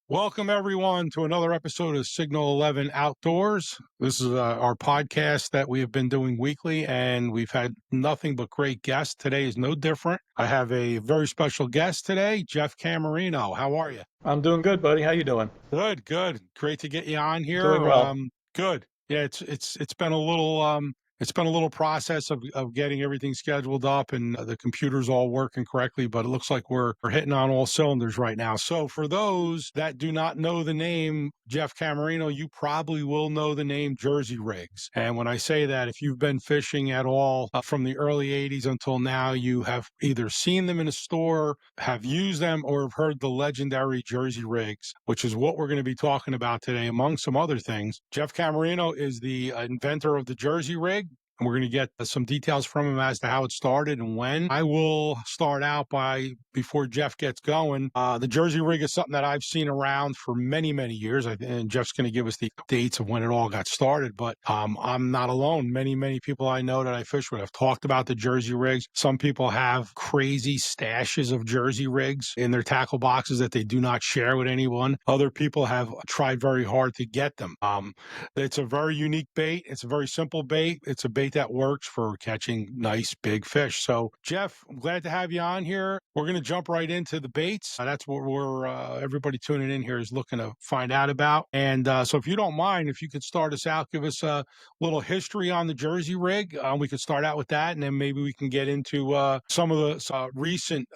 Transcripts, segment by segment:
Welcome, everyone, to another episode of Signal 11 Outdoors. This is our podcast that we have been doing weekly, and we've had nothing but great guests. Today is no different. I have a very special guest today, Jeff Cammerino. How are you? I'm doing good, buddy. How you doing? Good, good. Great to get you on Doing here. well. Good. Yeah, it's been a little process of getting everything scheduled up and the computers all working correctly, but it looks like we're hitting on all cylinders right now. So for those that do not know the name Jeff Cammerino, you probably will know the name Jersey Riggs. And when I say that, if you've been fishing at all from the early 80s until now, you have either seen them in a store, have used them, or have heard the legendary Jersey Riggs, which is what we're going to be talking about today, among some other things. Jeff Cammerino is the inventor of the Jersey Rig, and we're going to get some details from him as to how it started and when. I will start out before Jeff gets going, the Jersey Rig is something that I've seen around for many, many years, and Jeff's going to give us the dates of when it all got started, but I'm not alone. Many, many people I know that I fish with have talked about the Jersey Rigs. Some people have crazy stashes of Jersey Rigs in their tackle boxes that they do not share with anyone. Other people have tried very hard to get them. It's a very unique bait. It's a very simple bait. It's a bait that works for catching nice big fish. So, Jeff, I'm glad to have you on here. We're going to jump right into the baits. That's what everybody tuning in here is looking to find out about. And so if you don't mind, if you could start us out, give us a little history on the Jersey Rig. We could start out with that, and then maybe we can get into some of the recent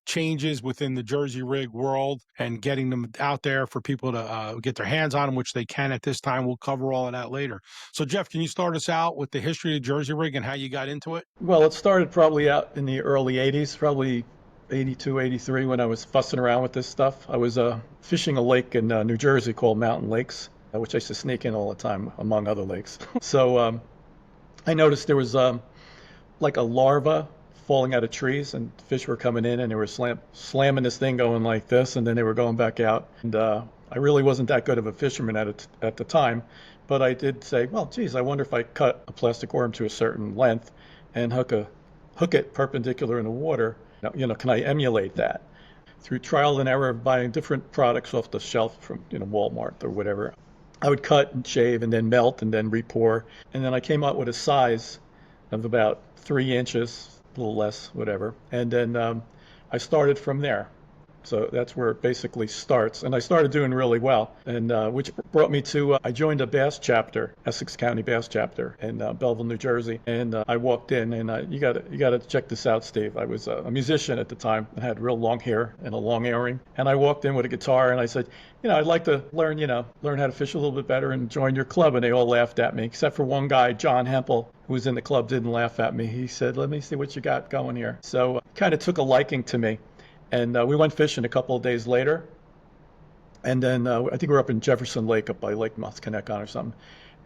changes within the Jersey Rig world and getting them out there for people to get their hands on them, which they can at this time. We'll cover all of that later. So, Jeff, can you start us out with the history of Jersey Rig and how you got into it? Well, it started probably out in the early 80s, probably 82, 83 when I was fussing around with this stuff. I was fishing a lake in New Jersey called Mountain Lakes, which I used to sneak in all the time, among other lakes. So I noticed there was like a larva falling out of trees, and fish were coming in, and they were slamming this thing going like this, and then they were going back out. And I really wasn't that good of a fisherman at the time, but I did say, well, geez, I wonder if I cut a plastic worm to a certain length and hook it perpendicular in the water, can I emulate that? Through trial and error of buying different products off the shelf from, Walmart or whatever, I would cut and shave and then melt and then repour. And then I came out with a size of about 3 inches, a little less, whatever. And then I started from there. So that's where it basically starts. And I started doing really well, and which brought me to, I joined a bass chapter, Essex County Bass Chapter in Belleville, New Jersey. And I walked in, and you got to check this out, Steve. I was a musician at the time. I had real long hair and a long earring. And I walked in with a guitar, and I said, I'd like to learn how to fish a little bit better and join your club. And they all laughed at me, except for one guy, John Hempel, who was in the club, didn't laugh at me. He said, let me see what you got going here. So kind of took a liking to me. And we went fishing a couple of days later. And then I think we were up in Jefferson Lake, up by Lake Musconetcon or something.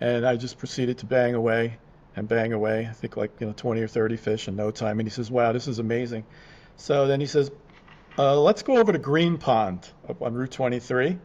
And I just proceeded to bang away and bang away. I think 20 or 30 fish in no time. And he says, wow, this is amazing. So then he says, let's go over to Green Pond up on Route 23.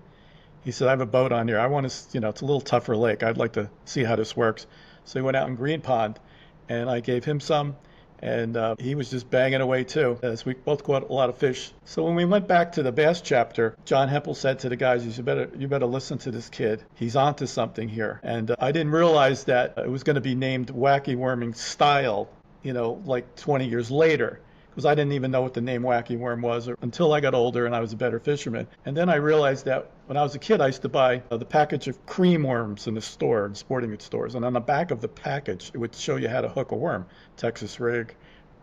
He said, I have a boat on here. I want to, it's a little tougher lake. I'd like to see how this works. So he went out in Green Pond, and I gave him some. And he was just banging away too, as we both caught a lot of fish. So when we went back to the bass chapter, John Hempel said to the guys, you better listen to this kid. He's onto something here. And I didn't realize that it was going to be named Wacky Worming Style, like 20 years later, because I didn't even know what the name Wacky Worm was until I got older and I was a better fisherman. And then I realized that when I was a kid, I used to buy the package of cream worms in the store, in sporting goods stores. And on the back of the package, it would show you how to hook a worm, Texas rig.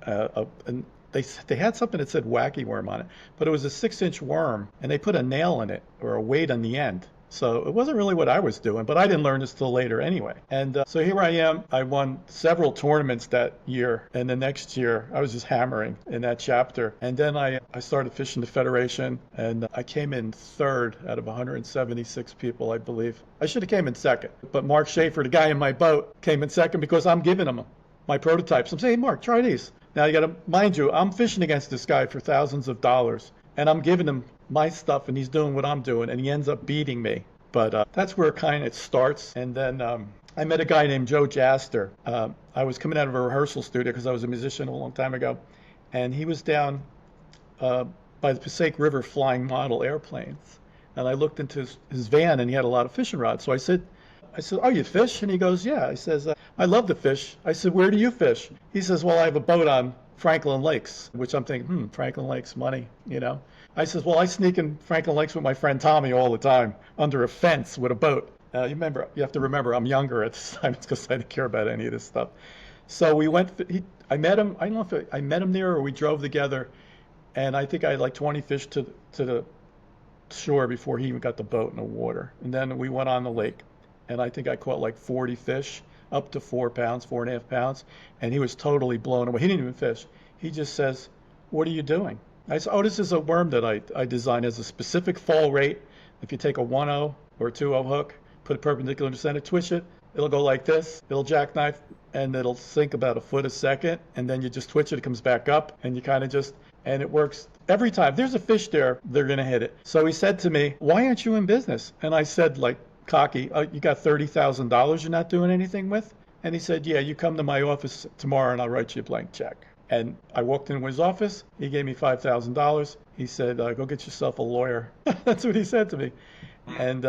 And they had something that said Wacky Worm on it, but it was a 6-inch worm, and they put a nail in it or a weight on the end. So it wasn't really what I was doing, but I didn't learn this till later anyway. And so here I am. I won several tournaments that year, and the next year I was just hammering in that chapter. And then I started fishing the Federation, and I came in third out of 176 people, I believe. I should have came in second, but Mark Schaefer, the guy in my boat, came in second because I'm giving him my prototypes. I'm saying, hey, Mark, try these. Now you got to mind you, I'm fishing against this guy for thousands of dollars, and I'm giving him my stuff, and he's doing what I'm doing, and he ends up beating me. But that's where it starts. And then I met a guy named Joe Jaster. I was coming out of a rehearsal studio because I was a musician a long time ago, and he was down by the Passaic River flying model airplanes. And I looked into his van, and he had a lot of fishing rods. So I said, oh, you fish? And he goes, yeah. I says, I love to fish. I said, where do you fish? He says, well, I have a boat on Franklin Lakes, which I'm thinking, Franklin Lakes, money, you know. I says, well, I sneak in Franklin Lakes with my friend Tommy all the time under a fence with a boat. You have to remember, I'm younger at this time because I didn't care about any of this stuff. So we went, I met him, I don't know if I met him there or we drove together, and I think I had like 20 fish to the shore before he even got the boat in the water. And then we went on the lake, and I think I caught like 40 fish, up to 4 pounds, 4.5 pounds, and he was totally blown away. He didn't even fish. He just says, what are you doing? I said, oh, this is a worm that I designed as a specific fall rate. If you take a 1.0 or a 2.0 hook, put it perpendicular to the center, twitch it, it'll go like this, it'll jackknife, and it'll sink about a foot a second, and then you just twitch it, it comes back up, and you kind of just, and it works every time. If there's a fish there, they're going to hit it. So he said to me, why aren't you in business? And I said, like, cocky, you got $30,000 you're not doing anything with? And he said, yeah, you come to my office tomorrow and I'll write you a blank check. And I walked into his office. He gave me $5,000. He said, go get yourself a lawyer. That's what he said to me. And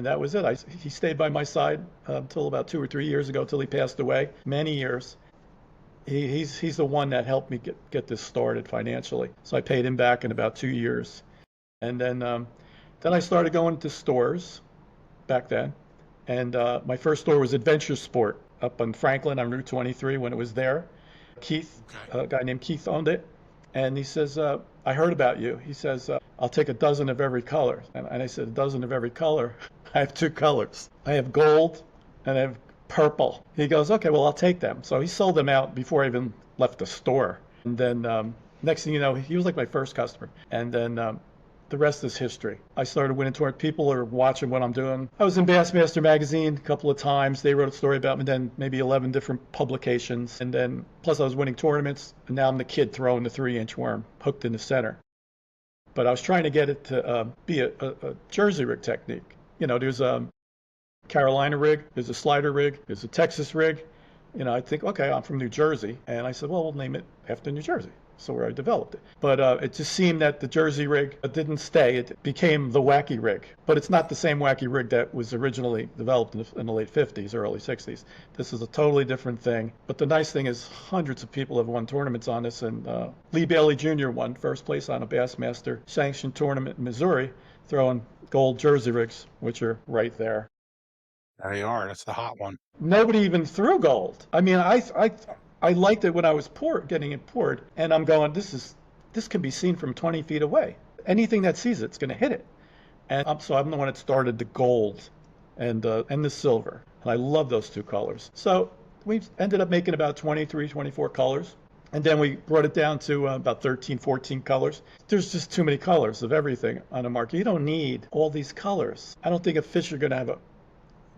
that was it. He stayed by my side until about 2 or 3 years ago, till he passed away. Many years. He's the one that helped me get this started financially. So I paid him back in about 2 years. And then I started going to stores back then. And my first store was Adventure Sport up on Franklin on Route 23 when it was there. Keith, a guy named Keith owned it. And he says, I heard about you. He says, I'll take a dozen of every color. And I said, a dozen of every color? I have 2 colors. I have gold and I have purple. He goes, okay, well, I'll take them. So he sold them out before I even left the store. And then next thing you know, he was like my first customer. And then the rest is history. I started winning tournaments. People are watching what I'm doing. I was in Bassmaster magazine a couple of times. They wrote a story about me, then maybe 11 different publications. And then plus I was winning tournaments. And now I'm the kid throwing the 3-inch worm hooked in the center. But I was trying to get it to be a Jersey rig technique. You know, there's a Carolina rig, there's a slider rig, there's a Texas rig. You know, I think, okay, I'm from New Jersey. And I said, well, we'll name it after New Jersey. So where I developed it. But it just seemed that the Jersey rig didn't stay. It became the wacky rig. But it's not the same wacky rig that was originally developed in the late 50s, early 60s. This is a totally different thing. But the nice thing is hundreds of people have won tournaments on this. And Lee Bailey Jr. won first place on a Bassmaster sanctioned tournament in Missouri, throwing gold Jersey rigs, which are right there. There you are. That's the hot one. Nobody even threw gold. I mean, I liked it when I was getting it poured, and I'm going, this can be seen from 20 feet away. Anything that sees it's going to hit it. And so I'm the one that started the gold and the silver. And I love those 2 colors. So we ended up making about 23, 24 colors. And then we brought it down to about 13, 14 colors. There's just too many colors of everything on the market. You don't need all these colors. I don't think a fish are going to have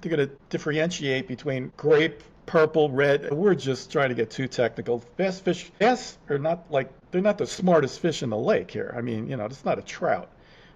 they're going to differentiate between grape, purple, red. We're just trying to get too technical. Bass are not they're not the smartest fish in the lake here. I mean, you know, it's not a trout.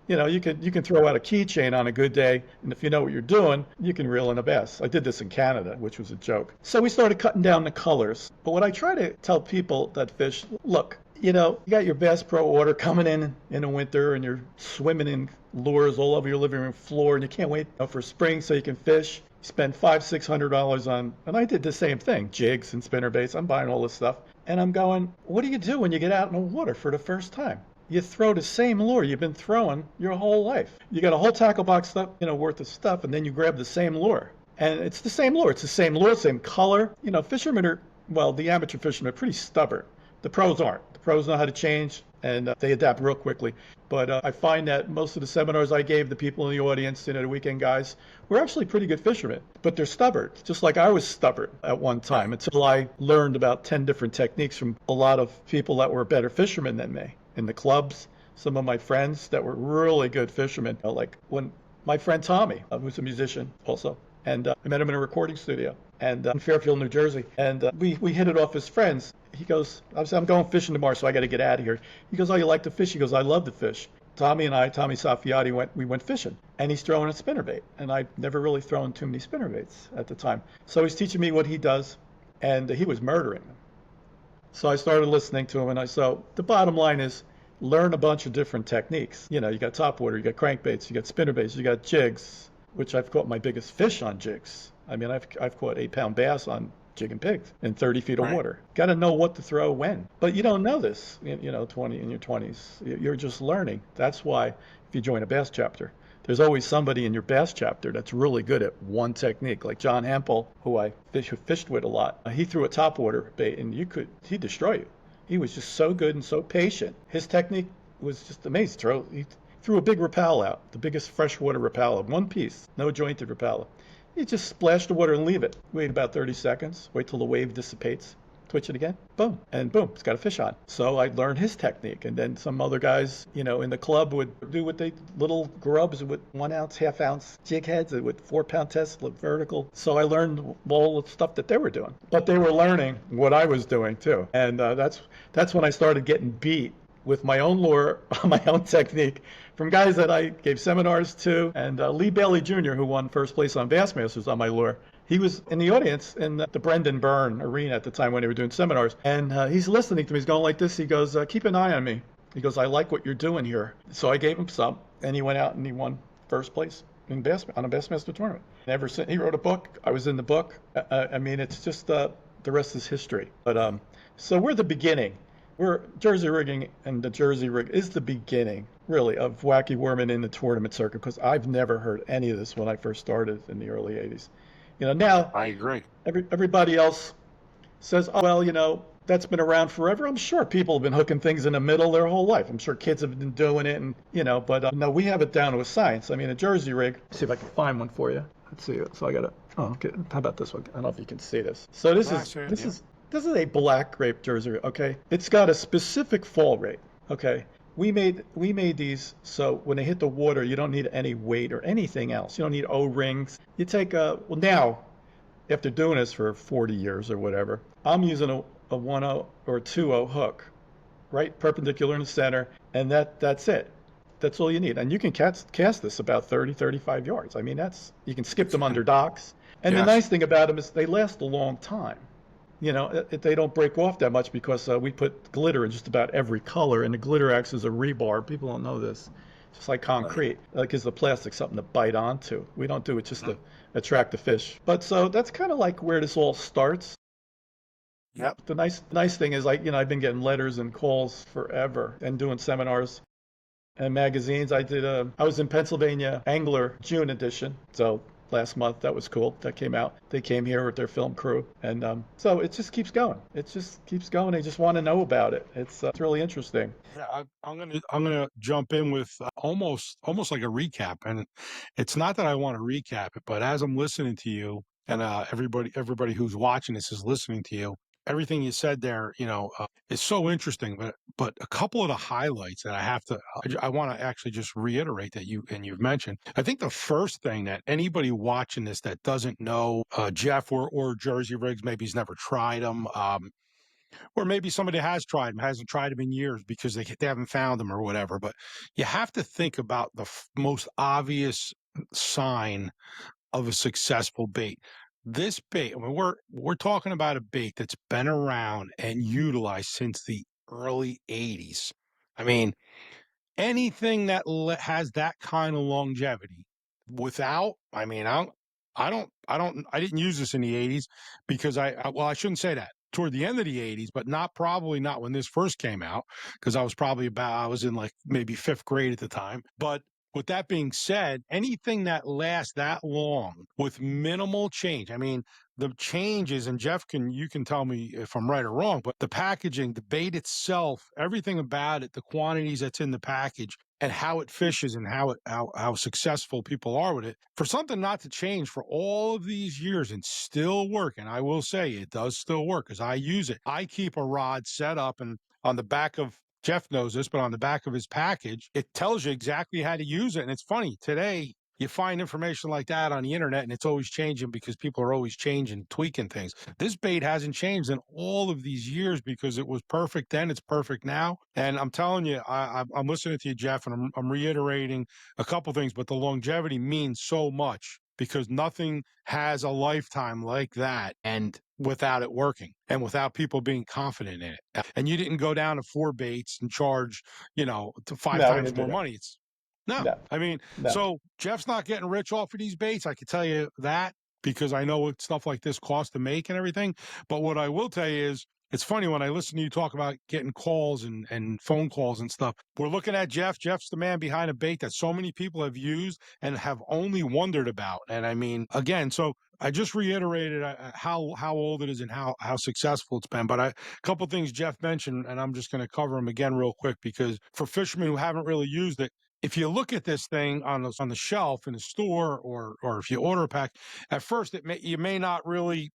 You know, you can throw out a keychain on a good day, and if you know what you're doing, you can reel in a bass. I did this in Canada, which was a joke. So we started cutting down the colors. But what I try to tell people that fish, look, you know, you got your Bass Pro order coming in the winter, and you're swimming in lures all over your living room floor, and you can't wait for spring so you can fish. You spend $500-$600 on, and I did the same thing, jigs and spinnerbaits. I'm buying all this stuff, and I'm going, what do you do when you get out in the water for the first time? You throw the same lure you've been throwing your whole life. You got a whole tackle box stuff, you know, worth of stuff, and then you grab the same lure. And it's the same lure. It's the same lure, same color. You know, fishermen are, well, the amateur fishermen are pretty stubborn. The pros aren't. The pros know how to change, and they adapt real quickly. But I find that most of the seminars I gave the people in the audience, you know, the weekend guys, were actually pretty good fishermen. But they're stubborn, just like I was stubborn at one time, until I learned about 10 different techniques from a lot of people that were better fishermen than me. In the clubs, some of my friends that were really good fishermen, like when my friend Tommy, who's a musician also, and I met him in a recording studio and in Fairfield, New Jersey, and we hit it off as friends. He goes, I'm going fishing tomorrow, so I got to get out of here. He goes, oh, you like to fish? He goes, I love to fish. Tommy Saffiati, we went fishing, and he's throwing a spinnerbait, and I'd never really thrown too many spinnerbaits at the time. So he's teaching me what he does, and he was murdering them. So I started listening to him, and so the bottom line is, learn a bunch of different techniques. You know, you got topwater, you got crankbaits, you got spinnerbaits, you got jigs, which I've caught my biggest fish on jigs. I mean, I've caught 8 pound bass on jig and pigs in 30 feet of Right. water. Got to know what to throw when. But you don't know this, you know, 20 in your 20s. You're just learning. That's why if you join a bass chapter, there's always somebody in your bass chapter that's really good at one technique. Like John Hempel, who fished with a lot. He threw a topwater bait and he'd destroy you. He was just so good and so patient. His technique was just amazing. He threw a big Rapala out, the biggest freshwater Rapala, one piece, no jointed Rapala. You just splash the water and leave it. Wait about 30 seconds. Wait till the wave dissipates. Twitch it again. Boom. And boom, it's got a fish on. So I learned his technique. And then some other guys, you know, in the club would do little grubs with 1 ounce, half-ounce jig heads with 4 pound tests, vertical. So I learned all the stuff that they were doing. But they were learning what I was doing too. And that's when I started getting beat with my own lure, my own technique, from guys that I gave seminars to. And Lee Bailey Jr., who won first place on Bassmasters on my lure, he was in the audience in the Brendan Byrne arena at the time when they were doing seminars. And he's listening to me. He's going like this. He goes, keep an eye on me. He goes, I like what you're doing here. So I gave him some. And he went out and he won first place on a Bassmaster tournament. And ever since, he wrote a book. I was in the book. I mean, it's just the rest is history. But so we're the beginning. Jersey rigging, and the Jersey Rigg is the beginning, really, of wacky worming in the tournament circuit, because I've never heard any of this when I first started in the early 80s. You know, now I agree. everybody else says, oh, well, you know, that's been around forever. I'm sure people have been hooking things in the middle their whole life. I'm sure kids have been doing it, and, you know, but no, we have it down to a science. I mean, a Jersey Rigg, let's see if I can find one for you. Let's see. So I got to, oh, okay. How about this one? I don't know if you can see this. So this is a black grape Jersey Rigg, okay? It's got a specific fall rate, okay? We made these so when they hit the water, you don't need any weight or anything else. You don't need O-rings. You take well, now, after doing this for 40 years or whatever, I'm using a 1-0 or 2-0 hook, right perpendicular in the center, and that's it. That's all you need. And you can cast this about 30, 35 yards. I mean, you can skip them under docks. And the Yes. nice thing about them is they last a long time. You know, they don't break off that much because we put glitter in just about every color, and the glitter acts as a rebar. People don't know this. Just like concrete, gives the plastic something to bite onto. We don't do it just to attract the fish. But so that's kind of like where this all starts. Yep. The nice thing is, like, you know, I've been getting letters and calls forever and doing seminars and magazines. I was in Pennsylvania Angler June edition, so last month. That was cool. That came out. They came here with their film crew, and so it just keeps going. It just keeps going. They just want to know about it. It's really interesting. Yeah, I'm gonna jump in with almost like a recap, and it's not that I want to recap it, but as I'm listening to you, and everybody who's watching this is listening to you, everything you said there, is so interesting. But a couple of the highlights that I want to actually just reiterate that you've mentioned. I think the first thing that anybody watching this that doesn't know Jeff or Jersey Riggs, maybe he's never tried them. Or maybe somebody has tried them, hasn't tried them in years because they haven't found them or whatever. But you have to think about the most obvious sign of a successful bait. This bait, I mean, we're talking about a bait that's been around and utilized since the early 80s. I mean, anything that has that kind of longevity without, I mean, I didn't use this in the 80s because well, I shouldn't say that. Toward the end of the 80s, but probably not when this first came out, because I was in like maybe fifth grade at the time. But with that being said, anything that lasts that long with minimal change, I mean, the changes, and Jeff, you can tell me if I'm right or wrong, but the packaging, the bait itself, everything about it, the quantities that's in the package, and how it fishes, and how successful people are with it, for something not to change for all of these years and still work. And I will say it does still work because I use it. I keep a rod set up, and on the back of, Jeff knows this, but on the back of his package, it tells you exactly how to use it. And it's funny, today you find information like that on the internet, and it's always changing because people are always changing, tweaking things. This bait hasn't changed in all of these years because it was perfect then, it's perfect now. And I'm telling you, I'm listening to you, Jeff, and I'm reiterating a couple things, but the longevity means so much. because nothing has a lifetime like that and without it working and without people being confident in it. And you didn't go down to 4 baits and charge, to 5 No, we times didn't do more that. money. It's no. No, I mean, no. so Jeff's not getting rich off of these baits. I can tell you that because I know what stuff like this costs to make and everything. But what I will tell you is it's funny when I listen to you talk about getting calls and phone calls and stuff. We're looking at Jeff. Jeff's the man behind a bait that so many people have used and have only wondered about. And I mean, again, so I just reiterated how old it is and how successful it's been. But a couple things Jeff mentioned, and I'm just going to cover them again real quick because for fishermen who haven't really used it, if you look at this thing on the shelf in the store or if you order a pack, at first you may not really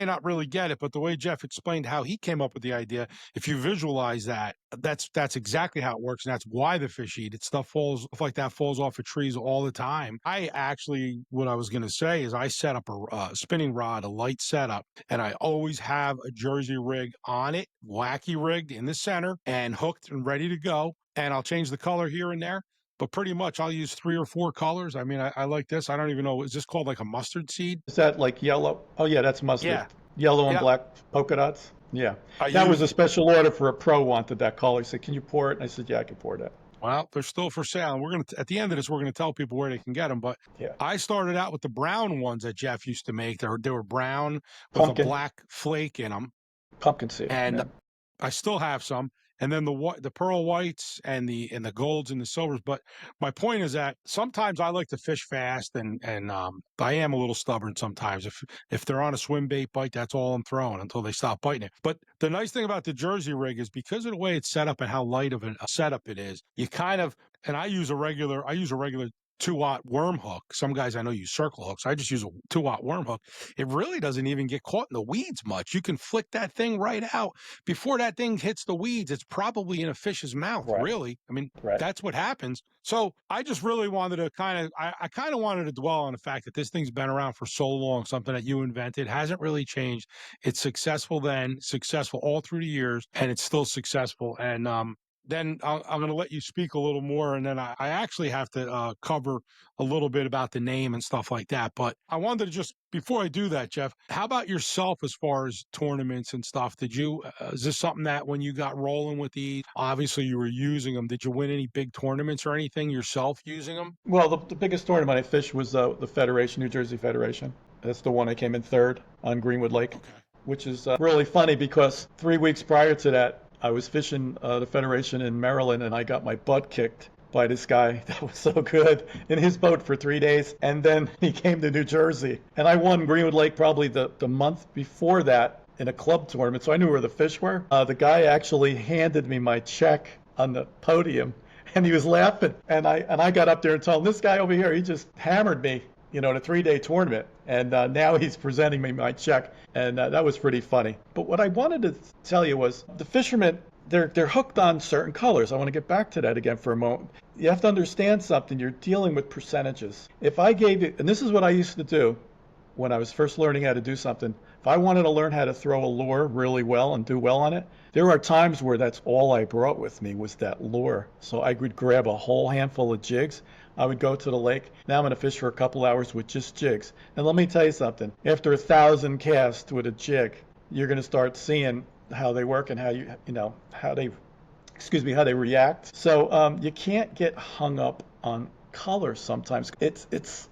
get it. But the way Jeff explained how he came up with the idea, if you visualize that, that's exactly how it works, and that's why the fish eat it. Stuff like that falls off of trees all the time. What I was going to say is I set up a spinning rod, a light setup, and I always have a Jersey rig on it, wacky rigged in the center and hooked and ready to go. And I'll change the color here and there. But pretty much I'll use 3 or 4 colors. I mean, I like this. I don't even know. Is this called like a mustard seed? Is that like yellow? Oh, yeah, that's mustard. Yeah. Yellow and Yep. black polka dots? Yeah. I That was use a special order for a pro wanted that color. He said, "Can you pour it?" And I said, "Yeah, I can pour that." Well, they're still for sale. And at the end of this, we're gonna tell people where they can get them. But Yeah. I started out with the brown ones that Jeff used to make. They were brown with Pumpkin. a black flake in them, Pumpkin seed. and Yeah. I still have some. And then the pearl whites and the golds and the silvers. But my point is that sometimes I like to fish fast, and I am a little stubborn sometimes. If they're on a swim bait bite, that's all I'm throwing until they stop biting it. But the nice thing about the Jersey rig is because of the way it's set up and how light of a setup it is, you kind of, and I use a regular 2-aught worm hook. Some guys I know use circle hooks. I just use a 2-aught worm hook. It really doesn't even get caught in the weeds much. You can flick that thing right out. Before that thing hits the weeds, it's probably in a fish's mouth, Right. really. I mean, Right. that's what happens. So I just really wanted to I kind of wanted to dwell on the fact that this thing's been around for so long, something that you invented, hasn't really changed. It's successful then, successful all through the years, and it's still successful. And then I'm going to let you speak a little more, and then I actually have to cover a little bit about the name and stuff like that. But I wanted to just, before I do that, Jeff, how about yourself as far as tournaments and stuff? Is this something that when you got rolling with these, obviously you were using them, did you win any big tournaments or anything yourself using them? Well, the biggest tournament I fished was the Federation, New Jersey Federation. That's the one I came in third on Greenwood Lake, Okay. which is really funny because 3 weeks prior to that, I was fishing the Federation in Maryland, and I got my butt kicked by this guy that was so good in his boat for 3 days. And then he came to New Jersey, and I won Greenwood Lake probably the month before that in a club tournament, so I knew where the fish were. The guy actually handed me my check on the podium, and he was laughing. And I got up there and told him, "This guy over here, he just hammered me, in a 3-day tournament." And now he's presenting me my check. And that was pretty funny. But what I wanted to tell you was the fishermen, they're hooked on certain colors. I want to get back to that again for a moment. You have to understand something. You're dealing with percentages. If I gave you, and this is what I used to do when I was first learning how to do something, if I wanted to learn how to throw a lure really well and do well on it, there are times where that's all I brought with me was that lure. So I would grab a whole handful of jigs. I would go to the lake. Now I'm going to fish for a couple hours with just jigs. And let me tell you something. After 1,000 casts with a jig, you're going to start seeing how they work and how they react. So you can't get hung up on color sometimes. It's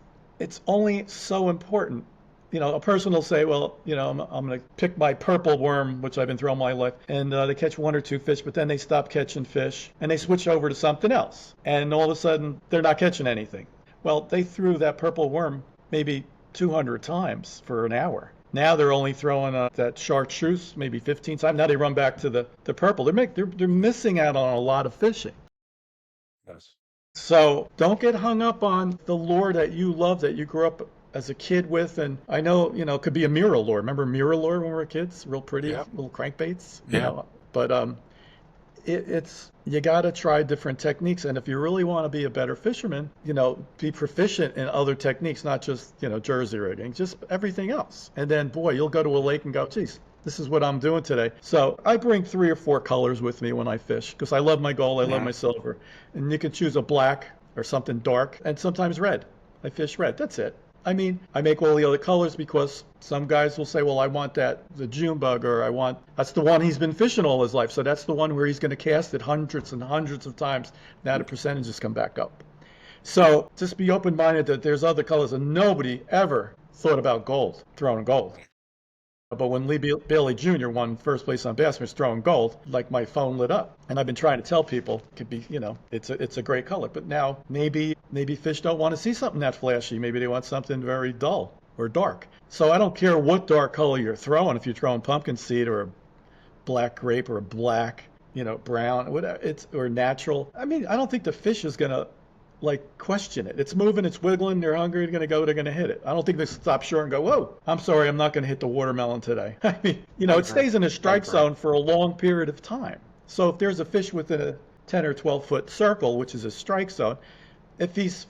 only so important. A person will say, well, I'm going to pick my purple worm, which I've been throwing my life, and they catch 1 or 2 fish, but then they stop catching fish, and they switch over to something else. And all of a sudden, they're not catching anything. Well, they threw that purple worm maybe 200 times for an hour. Now they're only throwing that chartreuse maybe 15 times. Now they run back to the purple. They're missing out on a lot of fishing. Yes. So don't get hung up on the lure that you love, that you grew up as a kid with. And I know, it could be a mirror lure. Remember mirror lure when we were kids? Real pretty little crankbaits. Yeah. But you got to try different techniques. And if you really want to be a better fisherman, be proficient in other techniques, not just, Jersey rigging, just everything else. And then, boy, you'll go to a lake and go, geez, this is what I'm doing today. So I bring 3 or 4 colors with me when I fish because I love my gold, I love my silver. And you can choose a black or something dark and sometimes red. I fish red. That's it. I mean, I make all the other colors because some guys will say, well, I want the June bug, or that's the one he's been fishing all his life. So that's the one where he's going to cast it hundreds and hundreds of times. Now the percentages come back up. So just be open-minded that there's other colors, and nobody ever thought about gold, throwing gold. But when Bailey Jr. won first place on Bassman's throwing gold, like my phone lit up. And I've been trying to tell people, it could be, it's a great color. But now maybe fish don't want to see something that flashy. Maybe they want something very dull or dark. So I don't care what dark color you're throwing. If you're throwing pumpkin seed or a black grape or a black, brown, whatever, or natural. I mean, I don't think the fish is gonna question it. It's moving, it's wiggling, they're hungry, they're gonna hit it. I don't think they stop short and go, whoa, I'm sorry, I'm not gonna hit the watermelon today. I mean, it stays in a strike zone for a long period of time. So if there's a fish within a 10 or 12-foot circle, which is a strike zone, if he's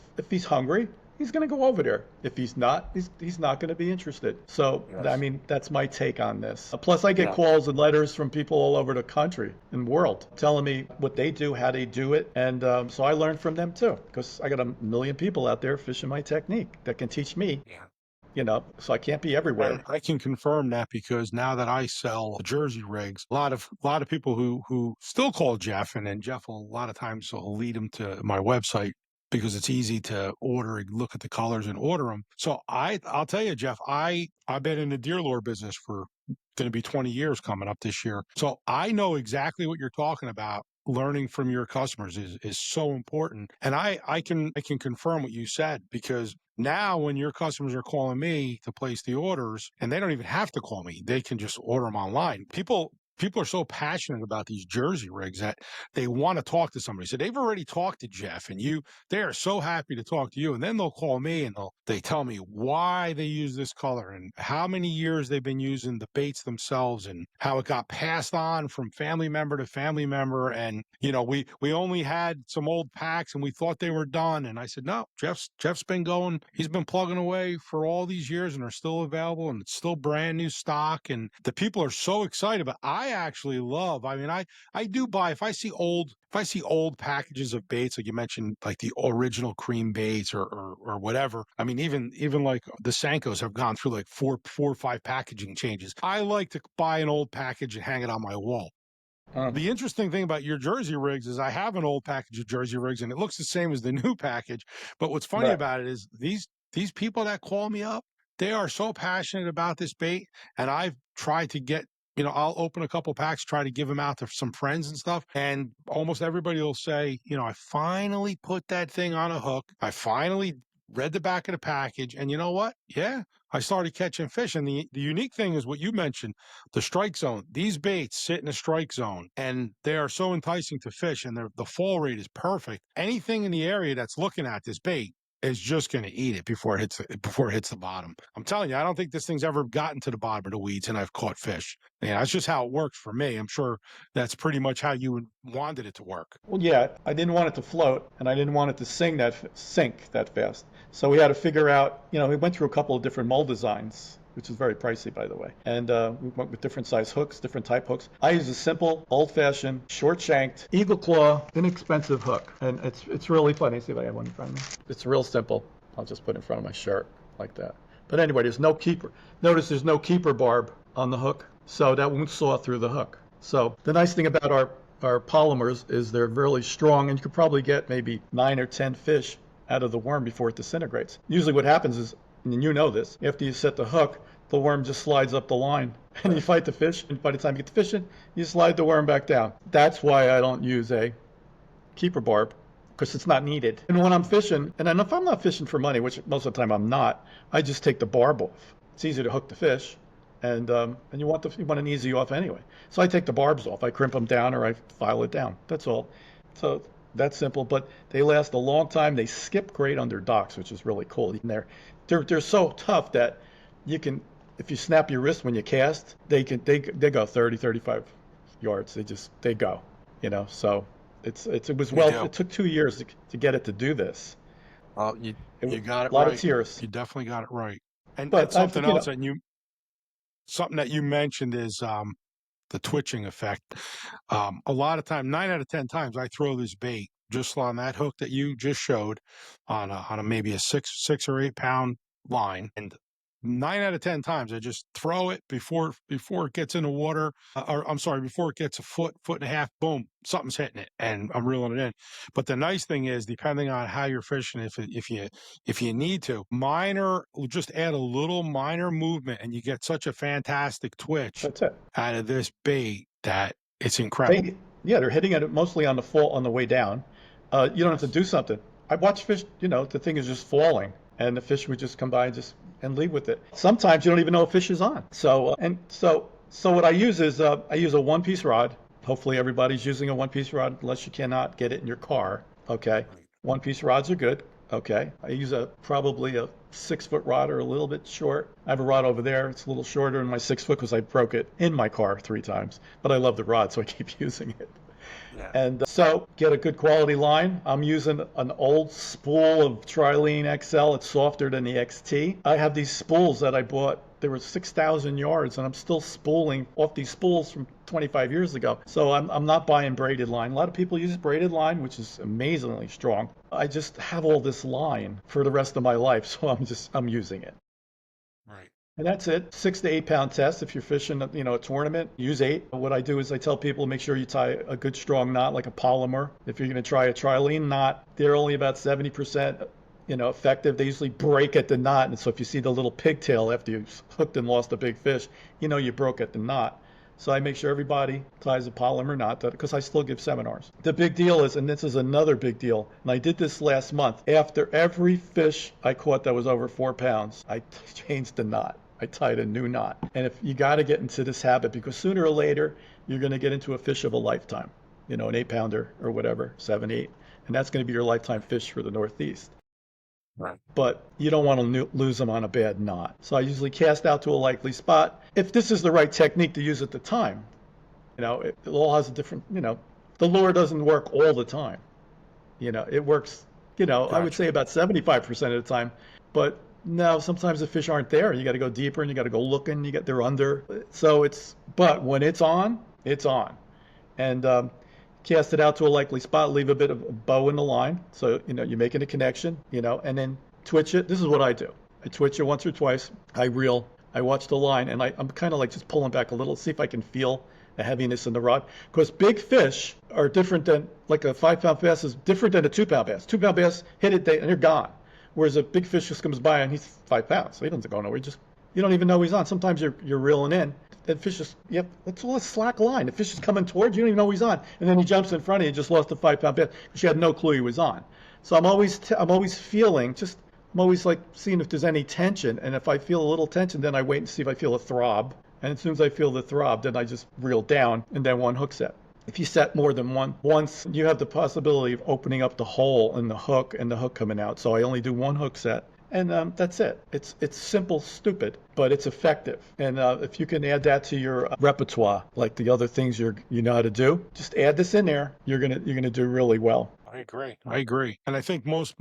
hungry, he's going to go over there. If he's not, he's not going to be interested. So, yes. I mean, that's my take on this. Plus, I get calls and letters from people all over the country and world telling me what they do, how they do it. And so I learned from them too, because I got a million people out there fishing my technique that can teach me. So I can't be everywhere. And I can confirm that because now that I sell Jersey rigs, a lot of people who still call Jeff, and then Jeff will a lot of times will lead them to my website because it's easy to order and look at the colors and order them. So I'll tell you, Jeff, I've been in the deer lure business for going to be 20 years coming up this year. So I know exactly what you're talking about. Learning from your customers is so important. And I can confirm what you said, because now when your customers are calling me to place the orders, and they don't even have to call me, they can just order them online. People are so passionate about these Jersey rigs that they want to talk to somebody. So they've already talked to Jeff, and they are so happy to talk to you. And then they'll call me and they tell me why they use this color and how many years they've been using the baits themselves and how it got passed on from family member to family member. And, we only had some old packs and we thought they were done. And I said, no, Jeff's been going, he's been plugging away for all these years and are still available, and it's still brand new stock. And the people are so excited. But I actually love, I do buy, if I see old packages of baits, like you mentioned, like the original cream baits or whatever. I mean, even like the Senkos have gone through like four or five packaging changes. I like to buy an old package and hang it on my wall. The interesting thing about your Jersey rigs is I have an old package of Jersey rigs and it looks the same as the new package. But what's funny about it is these people that call me up, they are so passionate about this bait. And I've tried to get, I'll open a couple packs, try to give them out to some friends and stuff. And almost everybody will say, I finally put that thing on a hook. I finally read the back of the package. And you know what? Yeah, I started catching fish. And the unique thing is what you mentioned, the strike zone. These baits sit in a strike zone and they are so enticing to fish, and the fall rate is perfect. Anything in the area that's looking at this bait is just going to eat it before it hits the bottom. I'm telling you, I don't think this thing's ever gotten to the bottom of the weeds and I've caught fish. That's just how it works for me. I'm sure that's pretty much how you wanted it to work. Well, yeah, I didn't want it to float, and I didn't want it to sink that fast. So we had to figure out, we went through a couple of different mold designs, which is very pricey, by the way. And we went with different size hooks, different type hooks. I use a simple, old-fashioned, short-shanked, eagle claw, inexpensive hook. And it's really fun. Let me see if I have one in front of me. It's real simple. I'll just put it in front of my shirt like that. But anyway, there's no keeper. Notice there's no keeper barb on the hook, so that won't saw through the hook. So the nice thing about our polymers is they're really strong, and you could probably get maybe 9 or 10 fish out of the worm before it disintegrates. Usually what happens is, and you know this, after you set the hook, the worm just slides up the line and you fight the fish, and by the time you get the fish in, you slide the worm back down. That's why I don't use a keeper barb, because it's not needed. And when I'm fishing, and if I'm not fishing for money, which most of the time I'm not, I just take the barb off. It's easy to hook the fish, and you want an easy off anyway. So I take the barbs off. I crimp them down or I file it down. That's all. So that's simple, but they last a long time. They skip great under docks, which is really cool. They're so tough that you can, if you snap your wrist when you cast, they go 30, 35 yards. They go, so it took 2 years to get it to do this. Well, you got it right. A lot of tears. You definitely got it right. And but something else something that you mentioned is the twitching effect. A lot of time, 9 out of 10 times, I throw this bait just on that hook that you just showed on a maybe a 6 or 8 pound line, and 9 out of 10 times I just throw it before it gets in the water, or I'm sorry, before it gets a foot and a half, boom, something's hitting it, and I'm reeling it in. But the nice thing is, depending on how you're fishing, if you need to, just add a little minor movement, and you get such a fantastic twitch That's it. out of this bait that it's incredible. Yeah, they're hitting it mostly on the way down. You don't have to do something. I watch fish, the thing is just falling, and the fish would just come by and just and leave with it. Sometimes you don't even know a fish is on. So what I use is I use a one-piece rod. Hopefully everybody's using a one-piece rod unless you cannot get it in your car. Okay, Right. one-piece rods are good. Okay, I use probably a 6 foot rod or a little bit short. I have a rod over there. It's a little shorter than my 6 foot because I broke it in my car 3 times. But I love the rod, so I keep using it. Yeah. And so get a good quality line. I'm using an old spool of Trilene XL. It's softer than the XT. I have these spools that I bought. There were 6,000 yards, and I'm still spooling off these spools from 25 years ago. So I'm not buying braided line. A lot of people use braided line, which is amazingly strong. I just have all this line for the rest of my life, so I'm using it. Right. And that's it. 6 to 8 pound test. If you're fishing, a tournament, use 8. What I do is I tell people make sure you tie a good strong knot, like a polymer. If you're going to try a trilene knot, they're only about 70%, effective. They usually break at the knot, and so if you see the little pigtail after you've hooked and lost a big fish, you broke at the knot. So I make sure everybody ties a polymer knot because I still give seminars. The big deal is, and this is another big deal, and I did this last month. After every fish I caught that was over 4 pounds, I changed the knot. I tied a new knot. And if you got to get into this habit, because sooner or later you're going to get into a fish of a lifetime, an 8 pounder or whatever, 7, 8, and that's going to be your lifetime fish for the Northeast. Right. But you don't want to lose them on a bad knot. So I usually cast out to a likely spot. If this is the right technique to use at the time, it all has a different, the lure doesn't work all the time. It works, I would Gotcha. say about 75% of the time. But no, sometimes the fish aren't there. You got to go deeper and you got to go looking. They're under. So but when it's on, it's on. And cast it out to a likely spot, leave a bit of a bow in the line. So, you're making a connection, and then twitch it. This is what I do. I twitch it once or twice. I reel. I watch the line, and I'm kind of like just pulling back a little, see if I can feel the heaviness in the rod. Because big fish are different than, like a 5 pound bass is different than a 2 pound bass. 2 pound bass hit it, and they're gone. Whereas a big fish just comes by and he's 5 pounds, so he doesn't go nowhere. You don't even know he's on. Sometimes you're reeling in. That fish is, it's all a slack line. The fish is coming towards you, you don't even know he's on. And then he jumps in front of you, just lost a 5 pound bass because you had no clue he was on. So I'm always feeling, I'm always like seeing if there's any tension. And if I feel a little tension, then I wait and see if I feel a throb. And as soon as I feel the throb, then I just reel down and then one hook set. If you set more than once, you have the possibility of opening up the hole in the hook and the hook coming out. So I only do one hook set. And that's it. It's simple, stupid, but it's effective. And if you can add that to your repertoire, like the other things you know how to do, just add this in there. You're gonna do really well. I agree. I agree. And I think most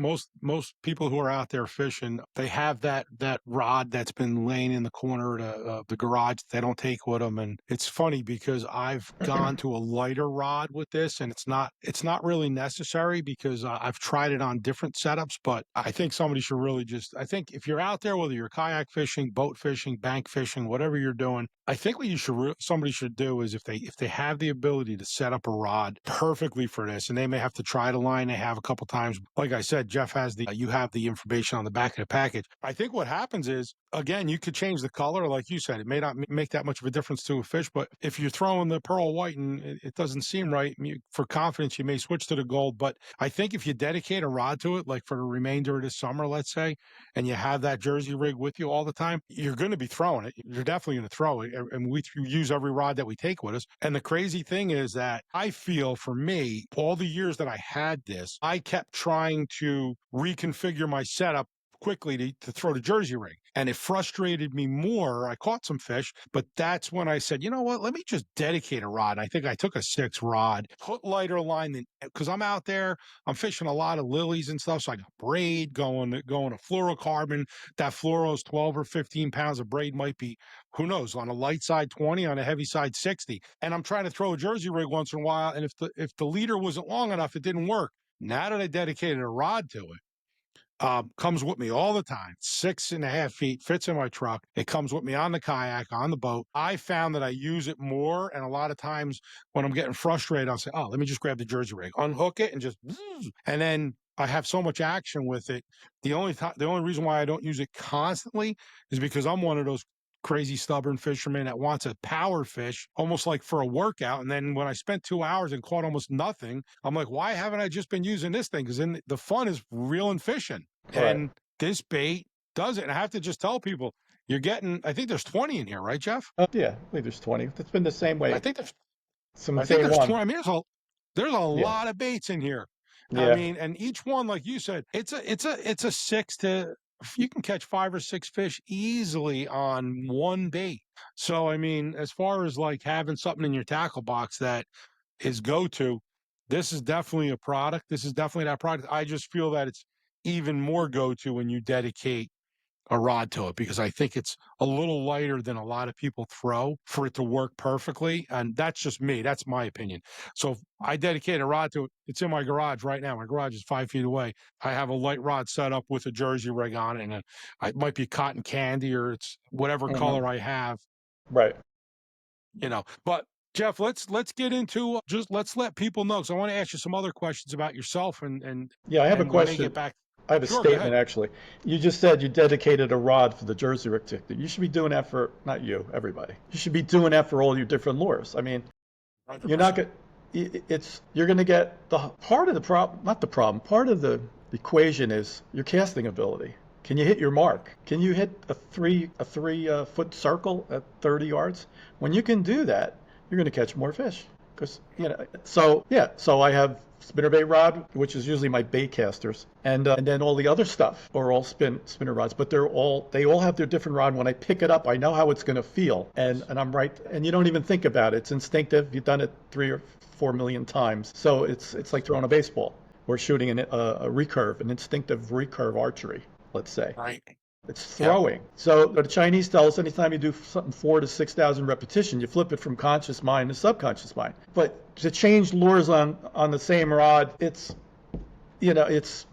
people who are out there fishing, they have that rod that's been laying in the corner of the garage. They don't take with them. And it's funny because I've gone to a lighter rod with this, and it's not really necessary because I've tried it on different setups. But I think somebody should really I think if you're out there, whether you're kayak fishing, boat fishing, bank fishing, whatever you're doing, I think what somebody should do is if they have the ability to set up a rod perfectly for this, and they may have to try the line they have a couple times. Like I said, Jeff has you have the information on the back of the package. I think what happens is, again, you could change the color, like you said. It may not make that much of a difference to a fish, but if you're throwing the pearl white and it doesn't seem right, for confidence, you may switch to the gold. But I think if you dedicate a rod to it, like for the remainder of the summer, let's say, and you have that Jersey rig with you all the time, you're going to be throwing it. You're definitely going to throw it. And we use every rod that we take with us. And the crazy thing is that I feel, for me, all the years that I had this, I kept trying to reconfigure my setup quickly to throw the Jersey rig. And it frustrated me more. I caught some fish, but that's when I said, you know what, let me just dedicate a rod. I think I took a 6 rod, put lighter line than, because I'm out there, I'm fishing a lot of lilies and stuff. So I got braid going to fluorocarbon. That fluoro is 12 or 15 pounds of braid, might be, who knows, on a light side 20, on a heavy side 60. And I'm trying to throw a Jersey rig once in a while. And if the leader wasn't long enough, it didn't work. Now that I dedicated a rod to it, Comes with me all the time, 6.5 feet, fits in my truck. It comes with me on the kayak, on the boat. I found that I use it more. And a lot of times when I'm getting frustrated, I'll say, oh, let me just grab the Jersey Rig, unhook it, and just, and then I have so much action with it. The only reason why I don't use it constantly is because I'm one of those crazy stubborn fishermen that wants a power fish almost like for a workout. And then when I spent 2 hours and caught almost nothing, I'm like, why haven't I just been using this thing? Because then the fun is reeling fishing. Right. And this bait does it. And I have to just tell people, you're getting, I think there's 20 in here, right, Jeff? Yeah, I believe there's 20. It's been the same I way think there's, since I think day there's one. 20. I mean, there's a Yeah. lot of baits in here. I Yeah. mean, and each one, like you said, it's a six to, you can catch 5 or 6 fish easily on one bait. So, I mean, as far as like having something in your tackle box that is go to, this is definitely a product. This is definitely that product. I just feel that it's even more go to when you dedicate a rod to it, because I think it's a little lighter than a lot of people throw for it to work perfectly. And that's just me. That's my opinion. So if I dedicate a rod to it. It's in my garage right now. My garage is 5 feet away. I have a light rod set up with a Jersey rig on it, and it might be cotton candy or it's whatever Hmm. color I have, Right. But Jeff, let's get into just let's let people know. So I want to ask you some other questions about yourself Yeah, I have a and when they get question. back. I have a Sure, go statement ahead. actually. You just said you dedicated a rod for the Jersey Rick tick. You should be doing that for, not you, everybody. You should be doing that for all your different lures. I mean, you're not 100%. going it's you're going to get the part of the problem, not the problem, part of the equation is your casting ability. Can you hit your mark? Can you hit a 3 foot circle at 30 yards? When you can do that, you're going to catch more fish. Because so yeah, so I have spinnerbait rod, which is usually my bait casters, and then all the other stuff are all spinner rods, but they all have their different rod. When I pick it up, I know how it's going to feel, and I'm right, and you don't even think about it. It's instinctive. You've done it 3 or 4 million times, so it's like throwing a baseball or shooting a recurve, an instinctive recurve archery, let's say. Right. It's Yep. throwing. So the Chinese tell us anytime you do something 4 to 6,000 repetition, you flip it from conscious mind to subconscious mind. But to change lures on the same rod, you know it's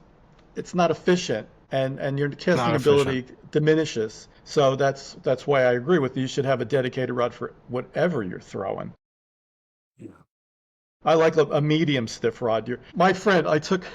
not efficient, and your Not casting efficient. ability diminishes. So that's why I agree with you. You should have a dedicated rod for whatever you're throwing. Yeah. I like a medium stiff rod. My friend, I took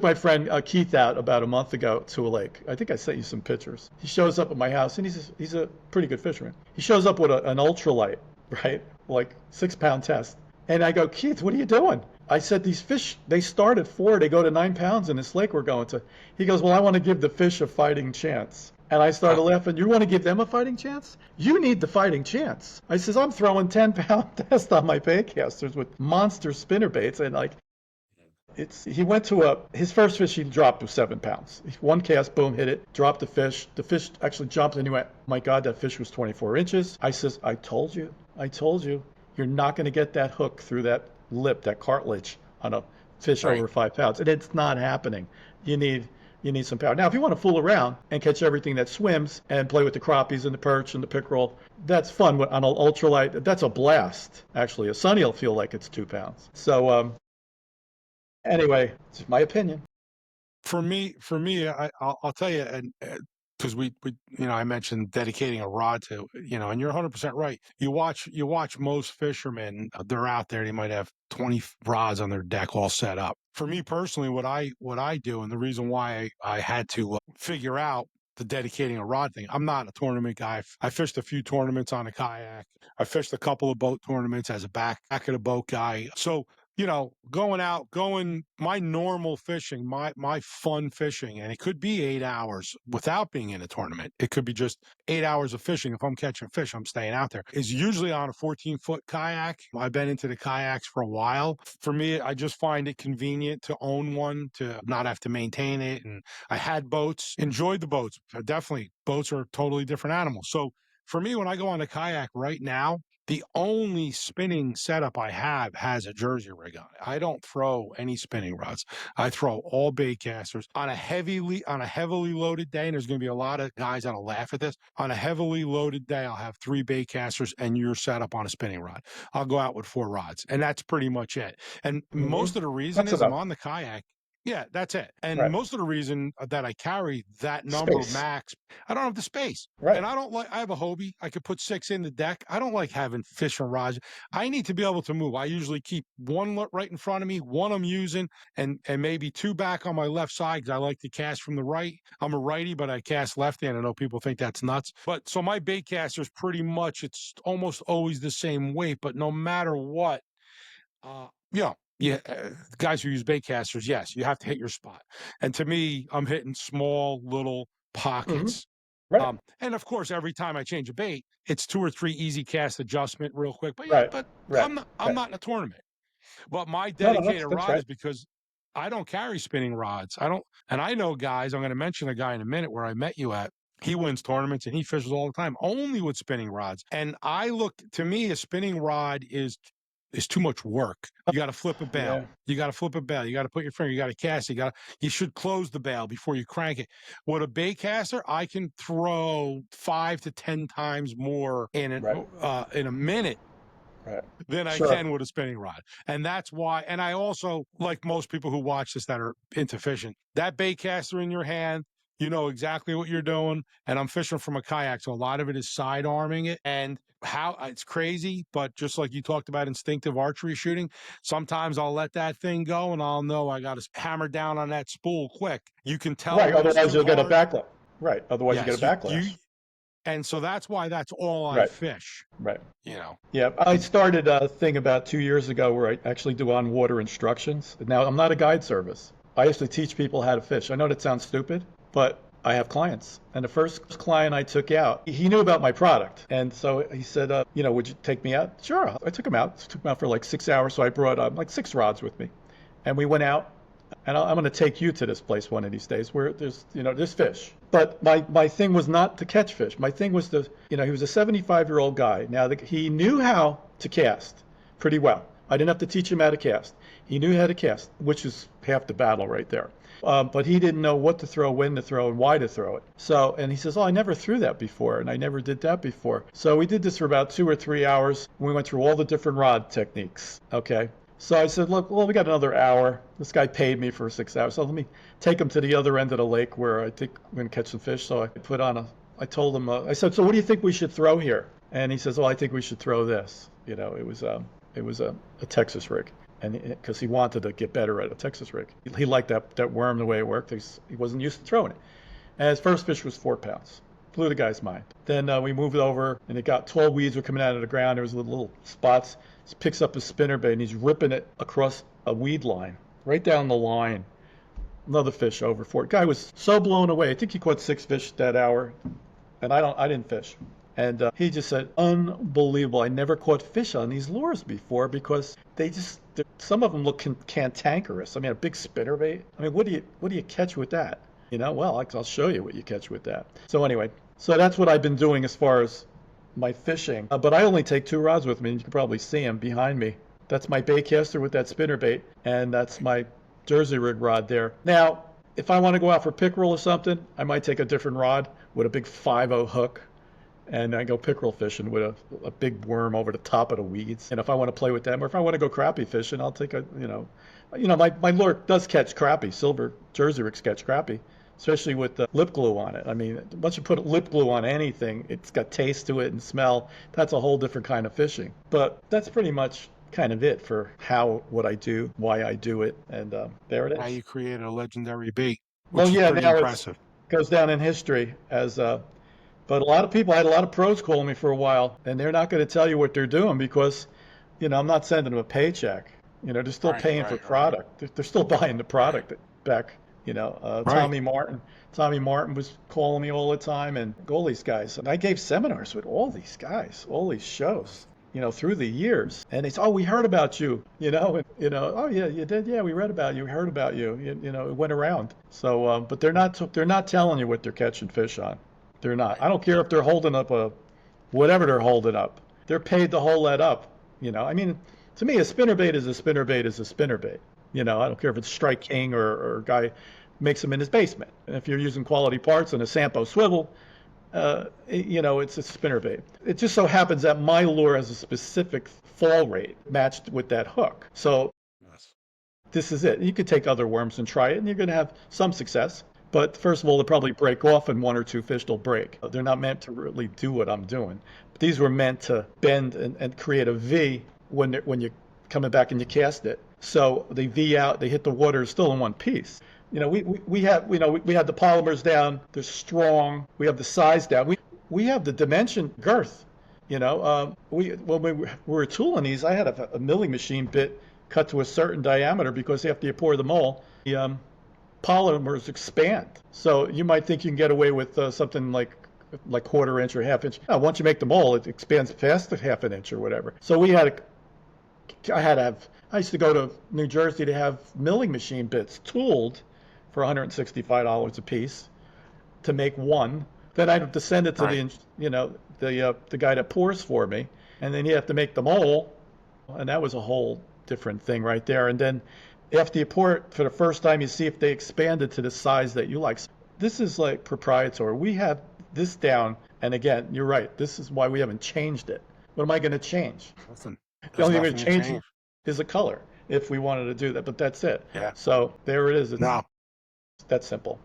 my friend Keith out about a month ago to a lake. I think I sent you some pictures. He shows up at my house, and he's a pretty good fisherman. He shows up with an ultralight, right, like 6 pound test. And I go, Keith, what are you doing? I said, these fish, they start at 4, they go to 9 pounds in this lake we're going to. He goes, well, I want to give the fish a fighting chance. And I started laughing. You want to give them a fighting chance? You need the fighting chance. I says, I'm throwing 10 pound test on my baitcasters with monster spinner baits. And like, he went to his first fish he dropped was 7 pounds. One cast, boom, hit it, dropped the fish. The fish actually jumped and he went, my God, that fish was 24 inches. I says, I told you, you're not going to get that hook through that lip, that cartilage on a fish Right. over 5 pounds. And it's not happening. You need you need some power. Now, if you want to fool around and catch everything that swims and play with the crappies and the perch and the pickerel, that's fun. On an ultralight, that's a blast. Actually, a sunny will feel like it's 2 pounds. So anyway, it's my opinion. For me, I'll tell you, and because I mentioned dedicating a rod to, and you're 100% right. You watch most fishermen, they're out there, they might have 20 rods on their deck all set up. For me personally, what I do, and the reason why I had to figure out the dedicating a rod thing, I'm not a tournament guy. I fished a few tournaments on a kayak. I fished a couple of boat tournaments as a back of the boat guy. So going my normal fishing, my fun fishing, and it could be 8 hours without being in a tournament. It could be just 8 hours of fishing. If I'm catching fish, I'm staying out there. Is usually on a 14-foot kayak. I've been into the kayaks for a while. For me, I just find it convenient to own one, to not have to maintain it. And I had boats, enjoyed the boats. Definitely, boats are a totally different animal. So for me, when I go on a kayak right now, the only spinning setup I have has a Jersey rig on it. I don't throw any spinning rods. I throw all bait casters on a heavily loaded day. And there's going to be a lot of guys that'll laugh at this. On a heavily loaded day, I'll have 3 bait casters and you're set up on a spinning rod. I'll go out with 4 rods, and that's pretty much it. And Hmm. most of the reason That's is I'm enough. on the kayak. Yeah, that's it. And Right. most of the reason that I carry that number Space. max, I don't have the space. And Right. I don't like, I have a Hobie. I could put 6 in the deck. I don't like having fish and rods. I need to be able to move. I usually keep one right in front of me, one I'm using, and maybe 2 back on my left side because I like to cast from the right. I'm a righty, but I cast lefty. And I know people think that's nuts. But so my bait caster is pretty much, it's almost always the same weight, but no matter what, yeah, yeah. Guys who use bait casters, yes, you have to hit your spot. And to me, I'm hitting small little Hmm. pockets. Right. And of course, every time I change a bait, it's 2 or 3 easy cast adjustment real quick. But yeah, Right. but Right. I'm Right. not in a tournament. But my No, no, that's dedicated that's rod right. is because I don't carry spinning rods. I don't, and I know guys. I'm going to mention a guy in a minute where I met you at. He wins tournaments and he fishes all the time, only with spinning rods. And I look, to me, a spinning rod is too much work. You got to flip a Yeah. bail. You got to flip a bail. You got to put your finger. You got to cast. You should close the bail before you crank it. With a bait caster, I can throw 5 to 10 times more Right. in a minute Right. than I Sure. can with a spinning rod. And that's why, and I also, like most people who watch this that are into fishing, that bait caster in your hand, you know exactly what you're doing. And I'm fishing from a kayak, so a lot of it is side arming it. And how it's crazy, but just like you talked about instinctive archery shooting, sometimes I'll let that thing go and I'll know I got to hammer down on that spool quick. You can tell Right. when it's Otherwise, too you'll get a hard. backlash. Right. Otherwise, you get a Yes, backlash. and so that's why that's all I Right. fish, Right. you know. Yeah, I started a thing about 2 years ago where I actually do on water instructions. Now, I'm not a guide service. I actually teach people how to fish. I know that sounds stupid, but I have clients. And the first client I took out, he knew about my product. And so he said, would you take me out? Sure. I took him out. Took him out for like 6 hours. So I brought like 6 rods with me. And we went out. And I'm going to take you to this place one of these days where there's fish. But my thing was not to catch fish. My thing was he was a 75-year-old guy. Now, he knew how to cast pretty well. I didn't have to teach him how to cast. He knew how to cast, which is half the battle right there. But he didn't know what to throw, when to throw, and why to throw it. So, and he says, "Oh, I never threw that before, and I never did that before." So we did this for about 2 or 3 hours. We went through all the different rod techniques. Okay. So I said, "Look, well, we got another hour. This guy paid me for 6 hours, so let me take him to the other end of the lake where I think we're gonna catch some fish." So I told him, I said, "So what do you think we should throw here?" And he says, "Oh, I think we should throw this." It was a Texas rig, and because he wanted to get better at a Texas rig, he liked that worm the way it worked. He wasn't used to throwing it. And his first fish was 4 pounds. Blew the guy's mind. Then we moved over, and it got tall weeds were coming out of the ground. There was little spots. He picks up his spinnerbait, and he's ripping it across a weed line, right down the line. Another fish over for it. Guy was so blown away. I think he caught 6 fish that hour, and I didn't fish. And he just said, "Unbelievable! I never caught fish on these lures before because some of them look cantankerous. I mean, a big spinnerbait. I mean, what do you catch with that? Well, I'll show you what you catch with that." So anyway, so that's what I've been doing as far as my fishing. But I only take 2 rods with me, and you can probably see them behind me. That's my bait caster with that spinnerbait, and that's my Jersey Rigg rod there. Now, if I want to go out for pickerel or something, I might take a different rod with a big 5/0 hook, and I go pickerel fishing with a big worm over the top of the weeds. And if I want to play with them, or if I want to go crappie fishing, I'll take my lure does catch crappie. Silver Jersey Riggs catch crappie, especially with the lip glue on it. I mean, once you put lip glue on anything, it's got taste to it and smell. That's a whole different kind of fishing. But that's pretty much kind of it for what I do, why I do it, and there it How is. you created a legendary bait, Well, which is yeah, pretty now it impressive. goes down in history as but a lot of people, I had a lot of pros calling me for a while, and they're not going to tell you what they're doing because, I'm not sending them a paycheck. They're still Right, paying for right, right, product. They're still buying the right, product back. right. Tommy Martin was calling me all the time, and all these guys. And I gave seminars with all these guys, all these shows, through the years. And they said, "Oh, we heard about you," "Oh yeah, you did, yeah, we read about you, we heard about you," it went around. So, but they're not telling you what they're catching fish on. They're not. Right. I don't care if they're holding up whatever they're holding up. They're paid to hold that up. I mean, to me, a spinnerbait is a spinnerbait is a spinnerbait. I don't care if it's Strike King or a guy makes them in his basement. And if you're using quality parts and a Sampo swivel, it's a spinnerbait. It just so happens that my lure has a specific fall rate matched with that hook. So Yes. this is it. You could take other worms and try it, and you're going to have some success. But first of all, they'll probably break off, and one or two fish will break. They're not meant to really do what I'm doing. But these were meant to bend and create a V when you're coming back and you cast it. So they V out, they hit the water still in one piece. We have we had the polymers down. They're strong. We have the size down. We have the dimension girth. When we were tooling these, I had a milling machine bit cut to a certain diameter because after you pour the mold, the polymers expand. So you might think you can get away with something like quarter inch or half inch. No, once you make the mold, it expands past the half an inch or whatever. So I used to go to New Jersey to have milling machine bits tooled for $165 a piece to make one. Then I'd have to send it to the guy that pours for me, and then you have to make the mold, and that was a whole different thing right there. And then after you pour it for the first time, you see if they expanded to the size that you like. This is like proprietary. We have this down, and again, you're right. This is why we haven't changed it. What am I going to change? Listen, the only thing we're changing is the color if we wanted to do that, but that's it. Yeah. So there it is. It's Now, that simple.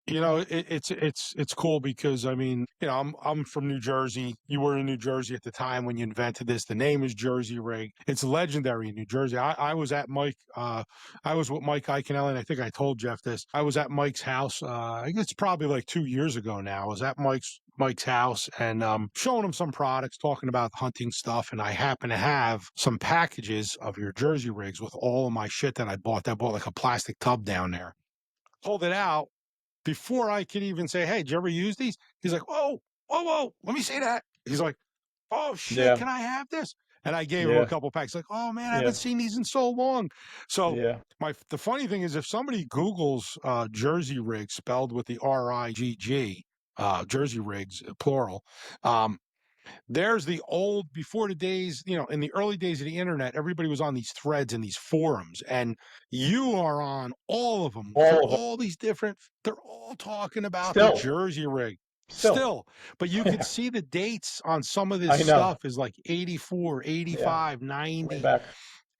It's cool because I mean, I'm from New Jersey. You were in New Jersey at the time when you invented this. The name is Jersey Rigg. It's legendary in New Jersey. I was at I was with Mike Iconelli, and I think I told Jeff this. I was at Mike's house. I guess it's probably like 2 years ago now. I was at Mike's house and showing him some products, talking about hunting stuff, and I happen to have some packages of your Jersey Riggs with all of my shit that I bought. I bought like a plastic tub down there. Pulled it out. Before I could even say, hey, did you ever use these? He's like, whoa, let me see that. He's like, oh, shit, Yeah. can I have this? And I gave him a couple packs. Like, oh, man, I haven't seen these in so long. So the funny thing is if somebody Googles Jersey Rigg spelled with the R-I-G-G, Jersey Riggs, plural, there's the old, before the days, in the early days of the internet, everybody was on these threads and these forums, and you are on all of them. All these different, they're all talking about the Jersey Rigg. Still. But you can see the dates on some of this stuff is like 84, 85, 90.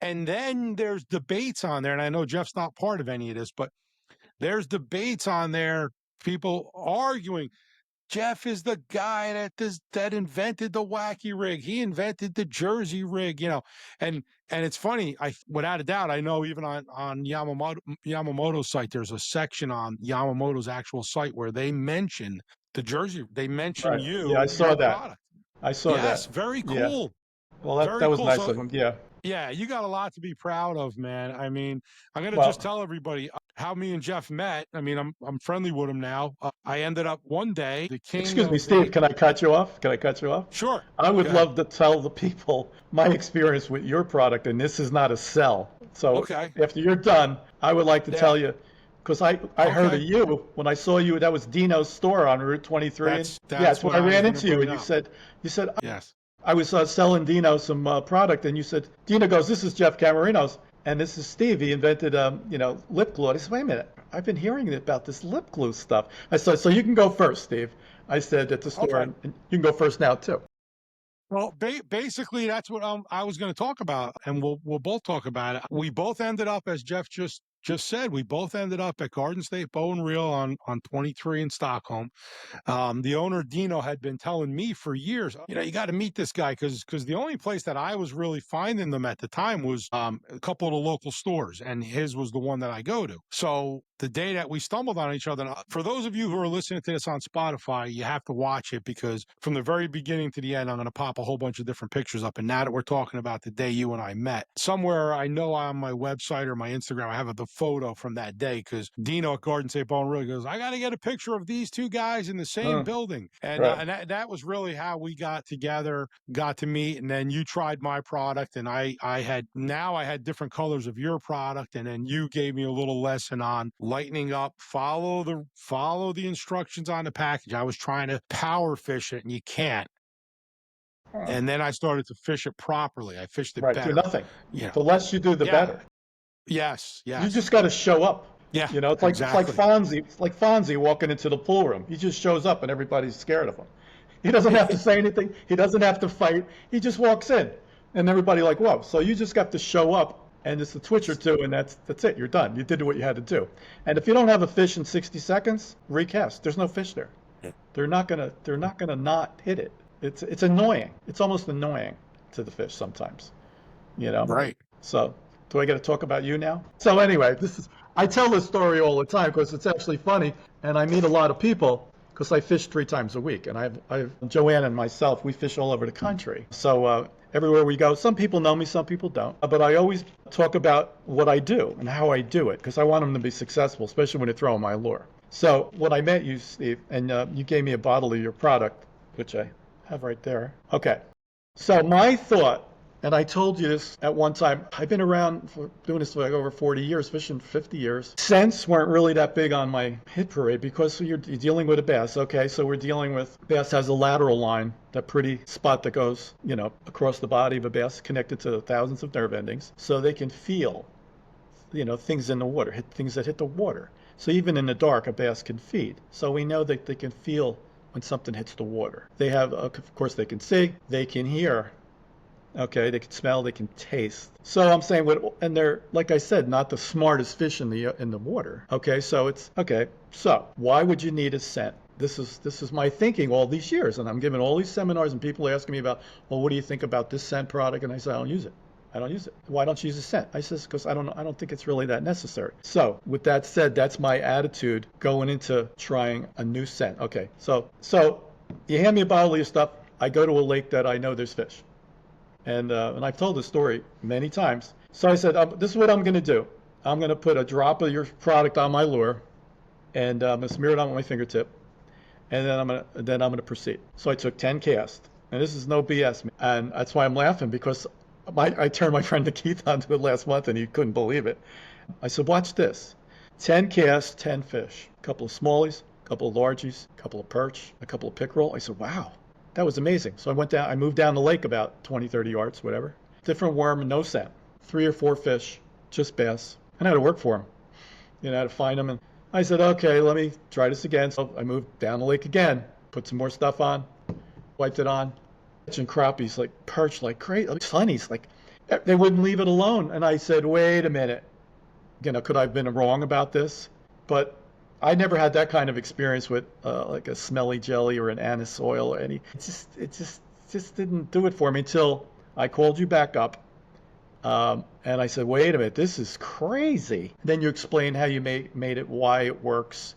And then there's debates on there, and I know Jeff's not part of any of this, but there's debates on there, people arguing. Jeff is the guy that invented the wacky rig. He invented the Jersey Rigg, and it's funny. Without a doubt, I know even on Yamamoto's site, there's a section on Yamamoto's actual site where they mention the Jersey. They mention you. Yeah, I saw that. Product. I saw that. Yes, very cool. Yeah. Well, that was cool. Nice of him. Yeah. Yeah, you got a lot to be proud of, man. I mean, I'm going to just tell everybody how me and Jeff met. I mean, I'm friendly with him now. I ended up one day, the king. Excuse me, Steve, can I cut you off? Sure. I would love to tell the people my experience with your product, and this is not a sell. So after you're done, I would like to tell you, because I heard of you when I saw you. That was Dino's store on Route 23. That's when I ran into you, and you said, yes. I was selling Dino some product, and you said, Dino goes, this is Jeff Cammerino's, and this is Steve. He invented, lip glue. I said, wait a minute. I've been hearing about this lip glue stuff. I said, so you can go first, Steve. I said at the store, and you can go first now, too. Well, basically, that's what I was going to talk about, and we'll both talk about it. We both ended up, as Jeff just said, we both ended up at Garden State Bow and Reel on 23 in Stockholm. The owner, Dino, had been telling me for years, you got to meet this guy because the only place that I was really finding them at the time was a couple of the local stores, and his was the one that I go to. So the day that we stumbled on each other, for those of you who are listening to this on Spotify, you have to watch it because from the very beginning to the end, I'm going to pop a whole bunch of different pictures up. And now that we're talking about the day you and I met, somewhere I know on my website or my Instagram, I have the photo from that day because Dino at Garden State Bow and Reel goes, I got to get a picture of these two guys in the same building. And, and that was really how we got together, got to meet. And then you tried my product, and I had different colors of your product. And then you gave me a little lesson on lightening up, follow the instructions on the package. I was trying to power fish it, and you can't. And then I started to fish it properly. I fished it better. Do nothing. The less you do, the better. Yes. You just got to show up. Yeah. It's like Fonzie. It's like Fonzie walking into the pool room. He just shows up, and everybody's scared of him. He doesn't have to say anything. He doesn't have to fight. He just walks in, and everybody like, whoa. So you just got to show up and it's a twitch or two, and that's it. You're done. You did what you had to do. And if you don't have a fish in 60 seconds, recast. There's no fish there. Yeah. They're not gonna not hit it. It's annoying. It's almost annoying to the fish sometimes, you know. Right. So, do I get to talk about you now? So anyway, I tell this story all the time because it's actually funny, and I meet a lot of people because I fish 3 times a week, and I've Joanne and myself, we fish all over the country. So everywhere we go, some people know me, some people don't, but I always talk about what I do and how I do it because I want them to be successful, especially when they throw in my lure. So when I met you, Steve, and you gave me a bottle of your product, which I have right there. Okay. So my thought, and I told you this at one time, I've been around for doing this for like over 40 years, fishing 50 years. Scents weren't really that big on my hit parade because you're dealing with a bass. Okay, so we're dealing with, bass has a lateral line, that pretty spot that goes, across the body of a bass, connected to thousands of nerve endings. So they can feel, things in the water, things that hit the water. So even in the dark, a bass can feed. So we know that they can feel when something hits the water. They have, of course, they can see, they can hear. Okay, they can smell, they can taste. So I'm saying, and they're, like I said, not the smartest fish in the water. Okay, so it's okay. So why would you need a scent? This is my thinking all these years, and I'm giving all these seminars, and people are asking me about, well, what do you think about this scent product? And I say, I don't use it. I don't use it. Why don't you use a scent? I says, because I don't think it's really that necessary. So with that said, that's my attitude going into trying a new scent. Okay, so you hand me a bottle of your stuff. I go to a lake that I know there's fish. And I've told this story many times. So I said, this is what I'm going to do. I'm going to put a drop of your product on my lure, and I'm going to smear it on my fingertip, and then I'm going to proceed. So I took 10 casts, and this is no BS, and that's why I'm laughing because I turned my friend Keith onto it last month, and he couldn't believe it. I said, watch this: 10 casts, 10 fish, a couple of smallies, a couple of largies, a couple of perch, a couple of pickerel. I said, wow. That was amazing. So I moved down the lake about 20, 30 yards, whatever. Different worm, no scent. 3 or 4 fish, just bass. And I had to work for them. I had to find them. And I said, okay, let me try this again. So I moved down the lake again, put some more stuff on, wiped it on. Catching crappies, like perch, like crazy, like sunnies, like they wouldn't leave it alone. And I said, wait a minute. Could I have been wrong about this? But I never had that kind of experience with like a smelly jelly or an anise oil or any. It just didn't do it for me until I called you back up, and I said, "Wait a minute, this is crazy." Then you explained how you made it, why it works.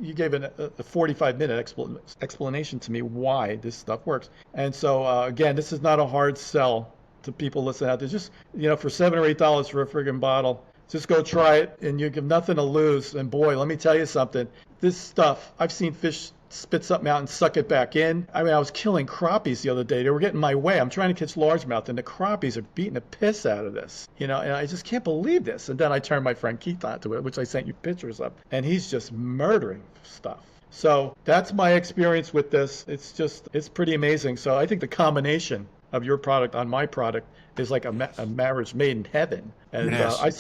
You gave a 45-minute explanation to me why this stuff works. And so again, this is not a hard sell to people listening out there. Just for $7 or $8 for a friggin' bottle. Just go try it, and you have nothing to lose. And boy, let me tell you something. This stuff, I've seen fish spit something out and suck it back in. I mean, I was killing crappies the other day. They were getting my way. I'm trying to catch largemouth, and the crappies are beating the piss out of this. And I just can't believe this. And then I turned my friend Keith onto it, which I sent you pictures of, and he's just murdering stuff. So that's my experience with this. It's pretty amazing. So I think the combination of your product on my product is like a marriage made in heaven. And Yes. I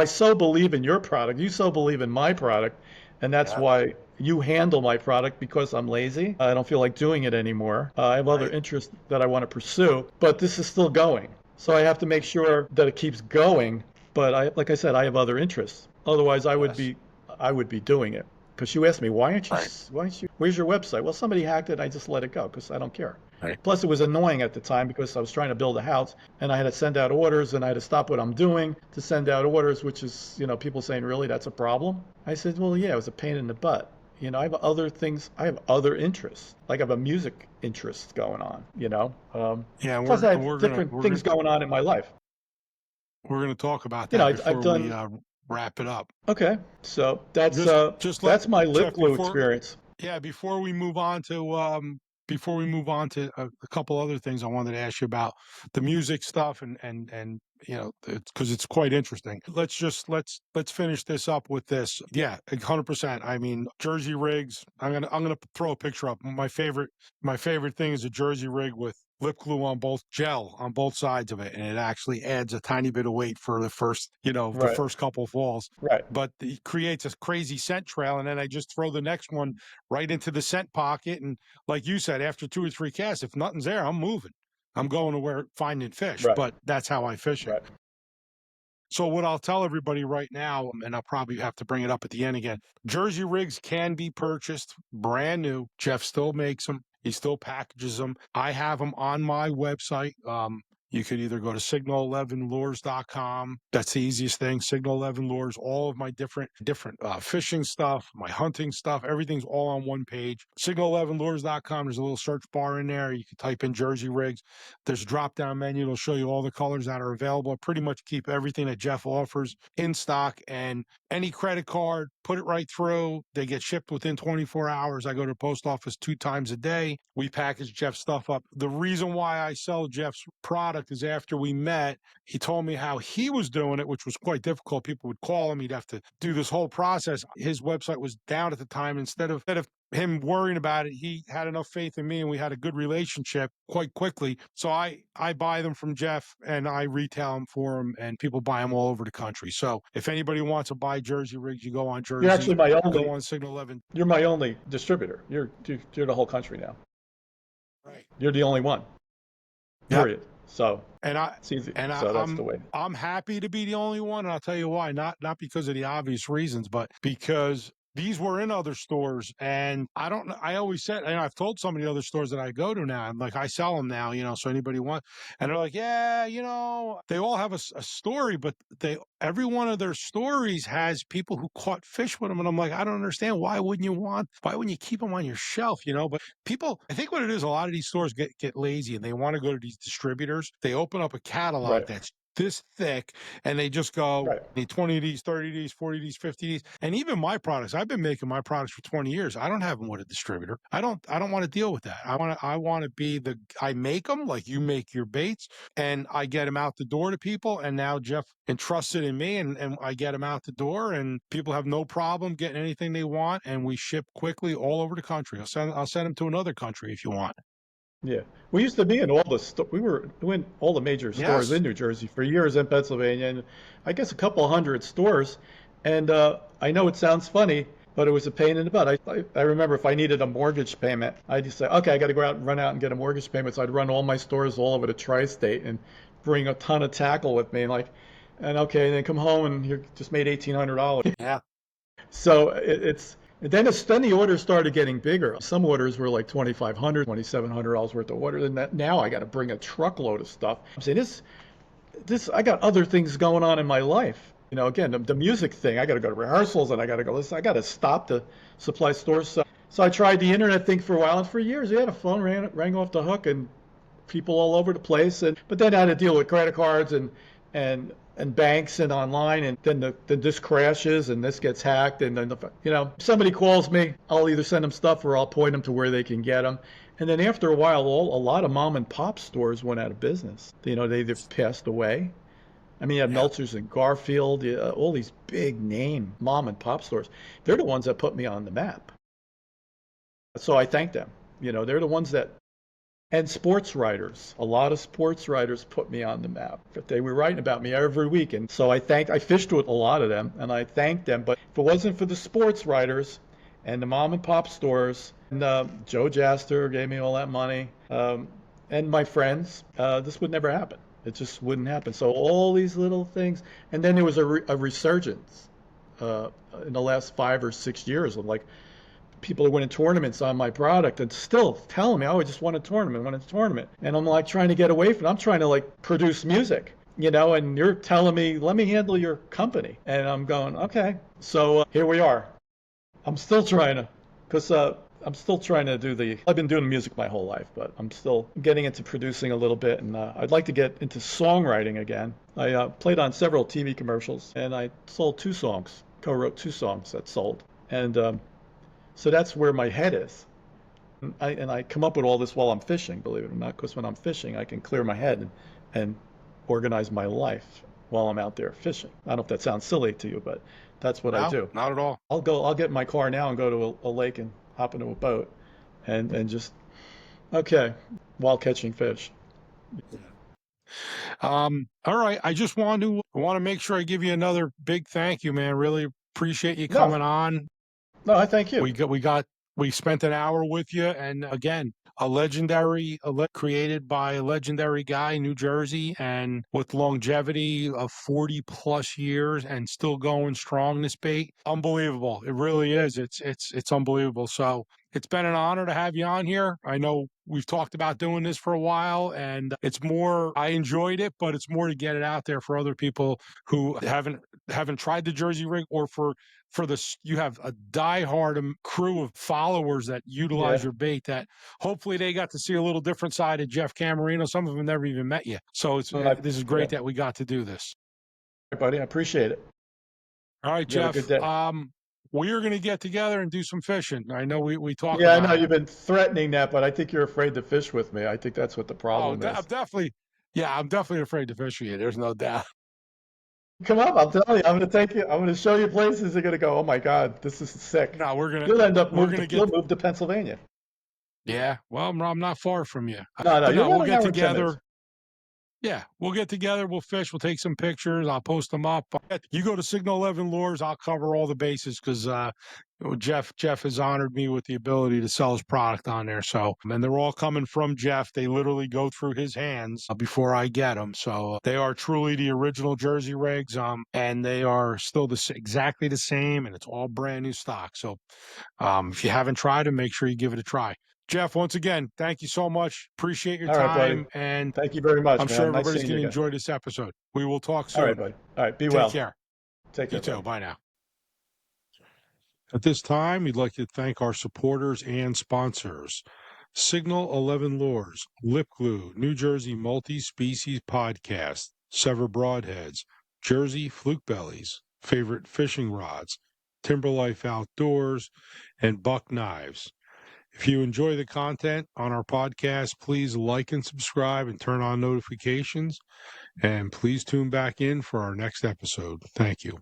so believe in your product. You so believe in my product, and that's why you handle my product, because I'm lazy. I don't feel like doing it anymore. I have other interests that I want to pursue, but this is still going. So I have to make sure that it keeps going. But like I said, I have other interests. Otherwise, I would be doing it. Because you asked me, why aren't you, where's your website? Well, somebody hacked it, and I just let it go because I don't care. Right. Plus, it was annoying at the time because I was trying to build a house, and I had to send out orders, and I had to stop what I'm doing to send out orders, which is, people saying, really, that's a problem? I said, well, yeah, it was a pain in the butt. I have other things, I have other interests. Like I have a music interest going on, Yeah, Plus, I have different things going on in my life. We're going to talk about that before I've done. we wrap it up. Okay, so that's Just my lip Jeff, glue experience. Yeah, before we move on to a couple other things, I wanted to ask you about the music stuff and because it's quite interesting. Let's finish this up with this. Yeah, 100%. I mean, Jersey rigs. I'm gonna throw a picture up. My favorite thing is a Jersey rig with lip glue on gel on both sides of it, and it actually adds a tiny bit of weight for the first the first couple falls. Right. But it creates a crazy scent trail, and then I just throw the next one right into the scent pocket, and like you said, after 2 or 3 casts, if nothing's there, I'm moving. I'm going to finding fish. Right. But that's how I fish it. Right. So what I'll tell everybody right now, and I'll probably have to bring it up at the end again, Jersey rigs can be purchased brand new. Jeff still makes them. He still packages them. I have them on my website. You could either go to signal11lures.com. That's the easiest thing. Signal 11 Lures, all of my different fishing stuff, my hunting stuff, everything's all on one page. Signal11lures.com. There's a little search bar in there. You can type in Jersey rigs. There's a drop down menu. It'll show you all the colors that are available. I pretty much keep everything that Jeff offers in stock, and any credit card, put it right through. They get shipped within 24 hours. I go to the post office 2 times a day. We package Jeff's stuff up. The reason why I sell Jeff's product is after we met, he told me how he was doing it, which was quite difficult. People would call him. He'd have to do this whole process. His website was down at the time. Instead of him worrying about it, he had enough faith in me, and we had a good relationship quite quickly. So I buy them from Jeff, and I retail them for him, and people buy them all over the country. So if anybody wants to buy Jersey rigs, you go on Jersey. You're actually my only. Go on Signal 11. You're my only distributor. You're the whole country now. Right. You're the only one. Yep. Period. So it's easy. And so that's the way. I'm happy to be the only one, and I'll tell you why. Not because of the obvious reasons, but because these were in other stores, and I don't know. I always said, and I've told some of the other stores that I go to now, I'm like, I sell them now, so anybody wants, and they're like, yeah, they all have a story, but every one of their stories has people who caught fish with them, and I'm like, I don't understand. Why wouldn't you keep them on your shelf, But people, I think what it is, a lot of these stores get lazy, and they want to go to these distributors. They open up a catalog that's this thick, and they just go, need 20 of these, 30 of these, 40 of these, 50 of these. And even my products, I've been making my products for 20 years. I don't have them with a distributor. I don't want to deal with that. I want to be I make them like you make your baits, and I get them out the door to people. And now Jeff entrusted in me, and I get them out the door, and people have no problem getting anything they want, and we ship quickly all over the country. I'll send them to another country if you want. Yeah, we used to be in all the we were in all the major stores in New Jersey for years, in Pennsylvania, and I guess a couple hundred stores. And I know it sounds funny, but it was a pain in the butt. I remember if I needed a mortgage payment, I'd just say, okay, I got to go out and run out and get a mortgage payment. So I'd run all my stores all over the tri-state and bring a ton of tackle with me, and then come home and you just made $1,800. Yeah. So then the orders started getting bigger. Some orders were like $2,500, $2,700 worth of orders, and now I got to bring a truckload of stuff. I'm saying this. I got other things going on in my life. Again, the music thing. I got to go to rehearsals, and I got to go. I got to stop the supply stores. So I tried the internet thing for a while, and for years, the phone rang off the hook, and people all over the place. But then I had to deal with credit cards and banks and online, and then this crashes and this gets hacked, and then somebody calls me, I'll either send them stuff or I'll point them to where they can get them. And then after a while, a lot of mom and pop stores went out of business. They either passed away. I mean, you have Meltzer's and Garfield, all these big name mom and pop stores. They're the ones that put me on the map. So I thank them. They're the ones that. And sports writers, a lot of sports writers put me on the map. They were writing about me every week, and so I fished with a lot of them, and I thanked them. But if it wasn't for the sports writers and the mom and pop stores, and Joe Jaster gave me all that money, and my friends, this would never happen. It just wouldn't happen. So all these little things, and then there was a resurgence in the last 5 or 6 years of people are winning tournaments on my product and still telling me, oh, I just won a tournament. And I'm trying to get away from it. I'm trying to produce music, and you're telling me, let me handle your company. And I'm going, okay. So here we are. I'm still trying to, I've been doing music my whole life, but I'm still getting into producing a little bit. And I'd like to get into songwriting again. I played on several TV commercials, and I sold 2 songs, co-wrote 2 songs that sold. And so that's where my head is. And I come up with all this while I'm fishing, believe it or not, because when I'm fishing, I can clear my head and organize my life while I'm out there fishing. I don't know if that sounds silly to you, but that's what I do. Not at all. I'll get in my car now and go to a lake and hop into a boat and just, while catching fish. All right. I just want to make sure I give you another big thank you, man. Really appreciate you coming on. No, I thank you. We got We spent an hour with you, and again, created by a legendary guy, New Jersey, and with longevity of 40 plus years and still going strong. This bait, unbelievable. It really is. It's unbelievable. So it's been an honor to have you on here. I know we've talked about doing this for a while, and it's more. I enjoyed it, but it's more to get it out there for other people who haven't tried the Jersey Rigg, or for this, you have a diehard crew of followers that utilize Yeah. your bait, that hopefully they got to see a little different side of Jeff Cammerino. Some of them never even met you. So this is Yeah. great that we got to do this. All right, buddy. I appreciate it. All right, You have a good Jeff. day. We are going to get together and do some fishing. I know we talk Yeah, I know about it. you've been threatening that, but I think you're afraid to fish with me. I think that's what the Oh, problem I'm is. definitely, yeah, I'm definitely afraid to fish with you. There's no doubt. Come up, I'll tell you. I'm going to take you. I'm going to show you places. You're going to go, oh my God, this is sick. No, You'll end up get. you'll move to Pennsylvania. Yeah, well, I'm not far from you, No, but you're no, about we'll an get hour and 10 minutes. together. Yeah, we'll get together. We'll fish. We'll take some pictures. I'll post them up. You go to Signal 11 Lures. I'll cover all the bases because Jeff has honored me with the ability to sell his product on there. So, and they're all coming from Jeff. They literally go through his hands before I get them. So they are truly the original Jersey Rigs. And they are still exactly the same, and it's all brand new stock. So, if you haven't tried them, make sure you give it a try. Jeff, once again, thank you so much. Appreciate your All right, buddy. time, and Thank you very much, I'm sure man. Nice everybody's seeing you going to again. enjoy this episode. We will talk All right, soon. buddy. All right, be Take well. care. Take care, You too. buddy. Bye now. At this time, we'd like to thank our supporters and sponsors. Signal 11 Lures, Lip Glue, New Jersey Multi-Species Podcast, Sever Broadheads, Jersey Fluke Bellies, Favorite Fishing Rods, Timberlife Outdoors, and Buck Knives. If you enjoy the content on our podcast, please like and subscribe and turn on notifications. And please tune back in for our next episode. Thank you.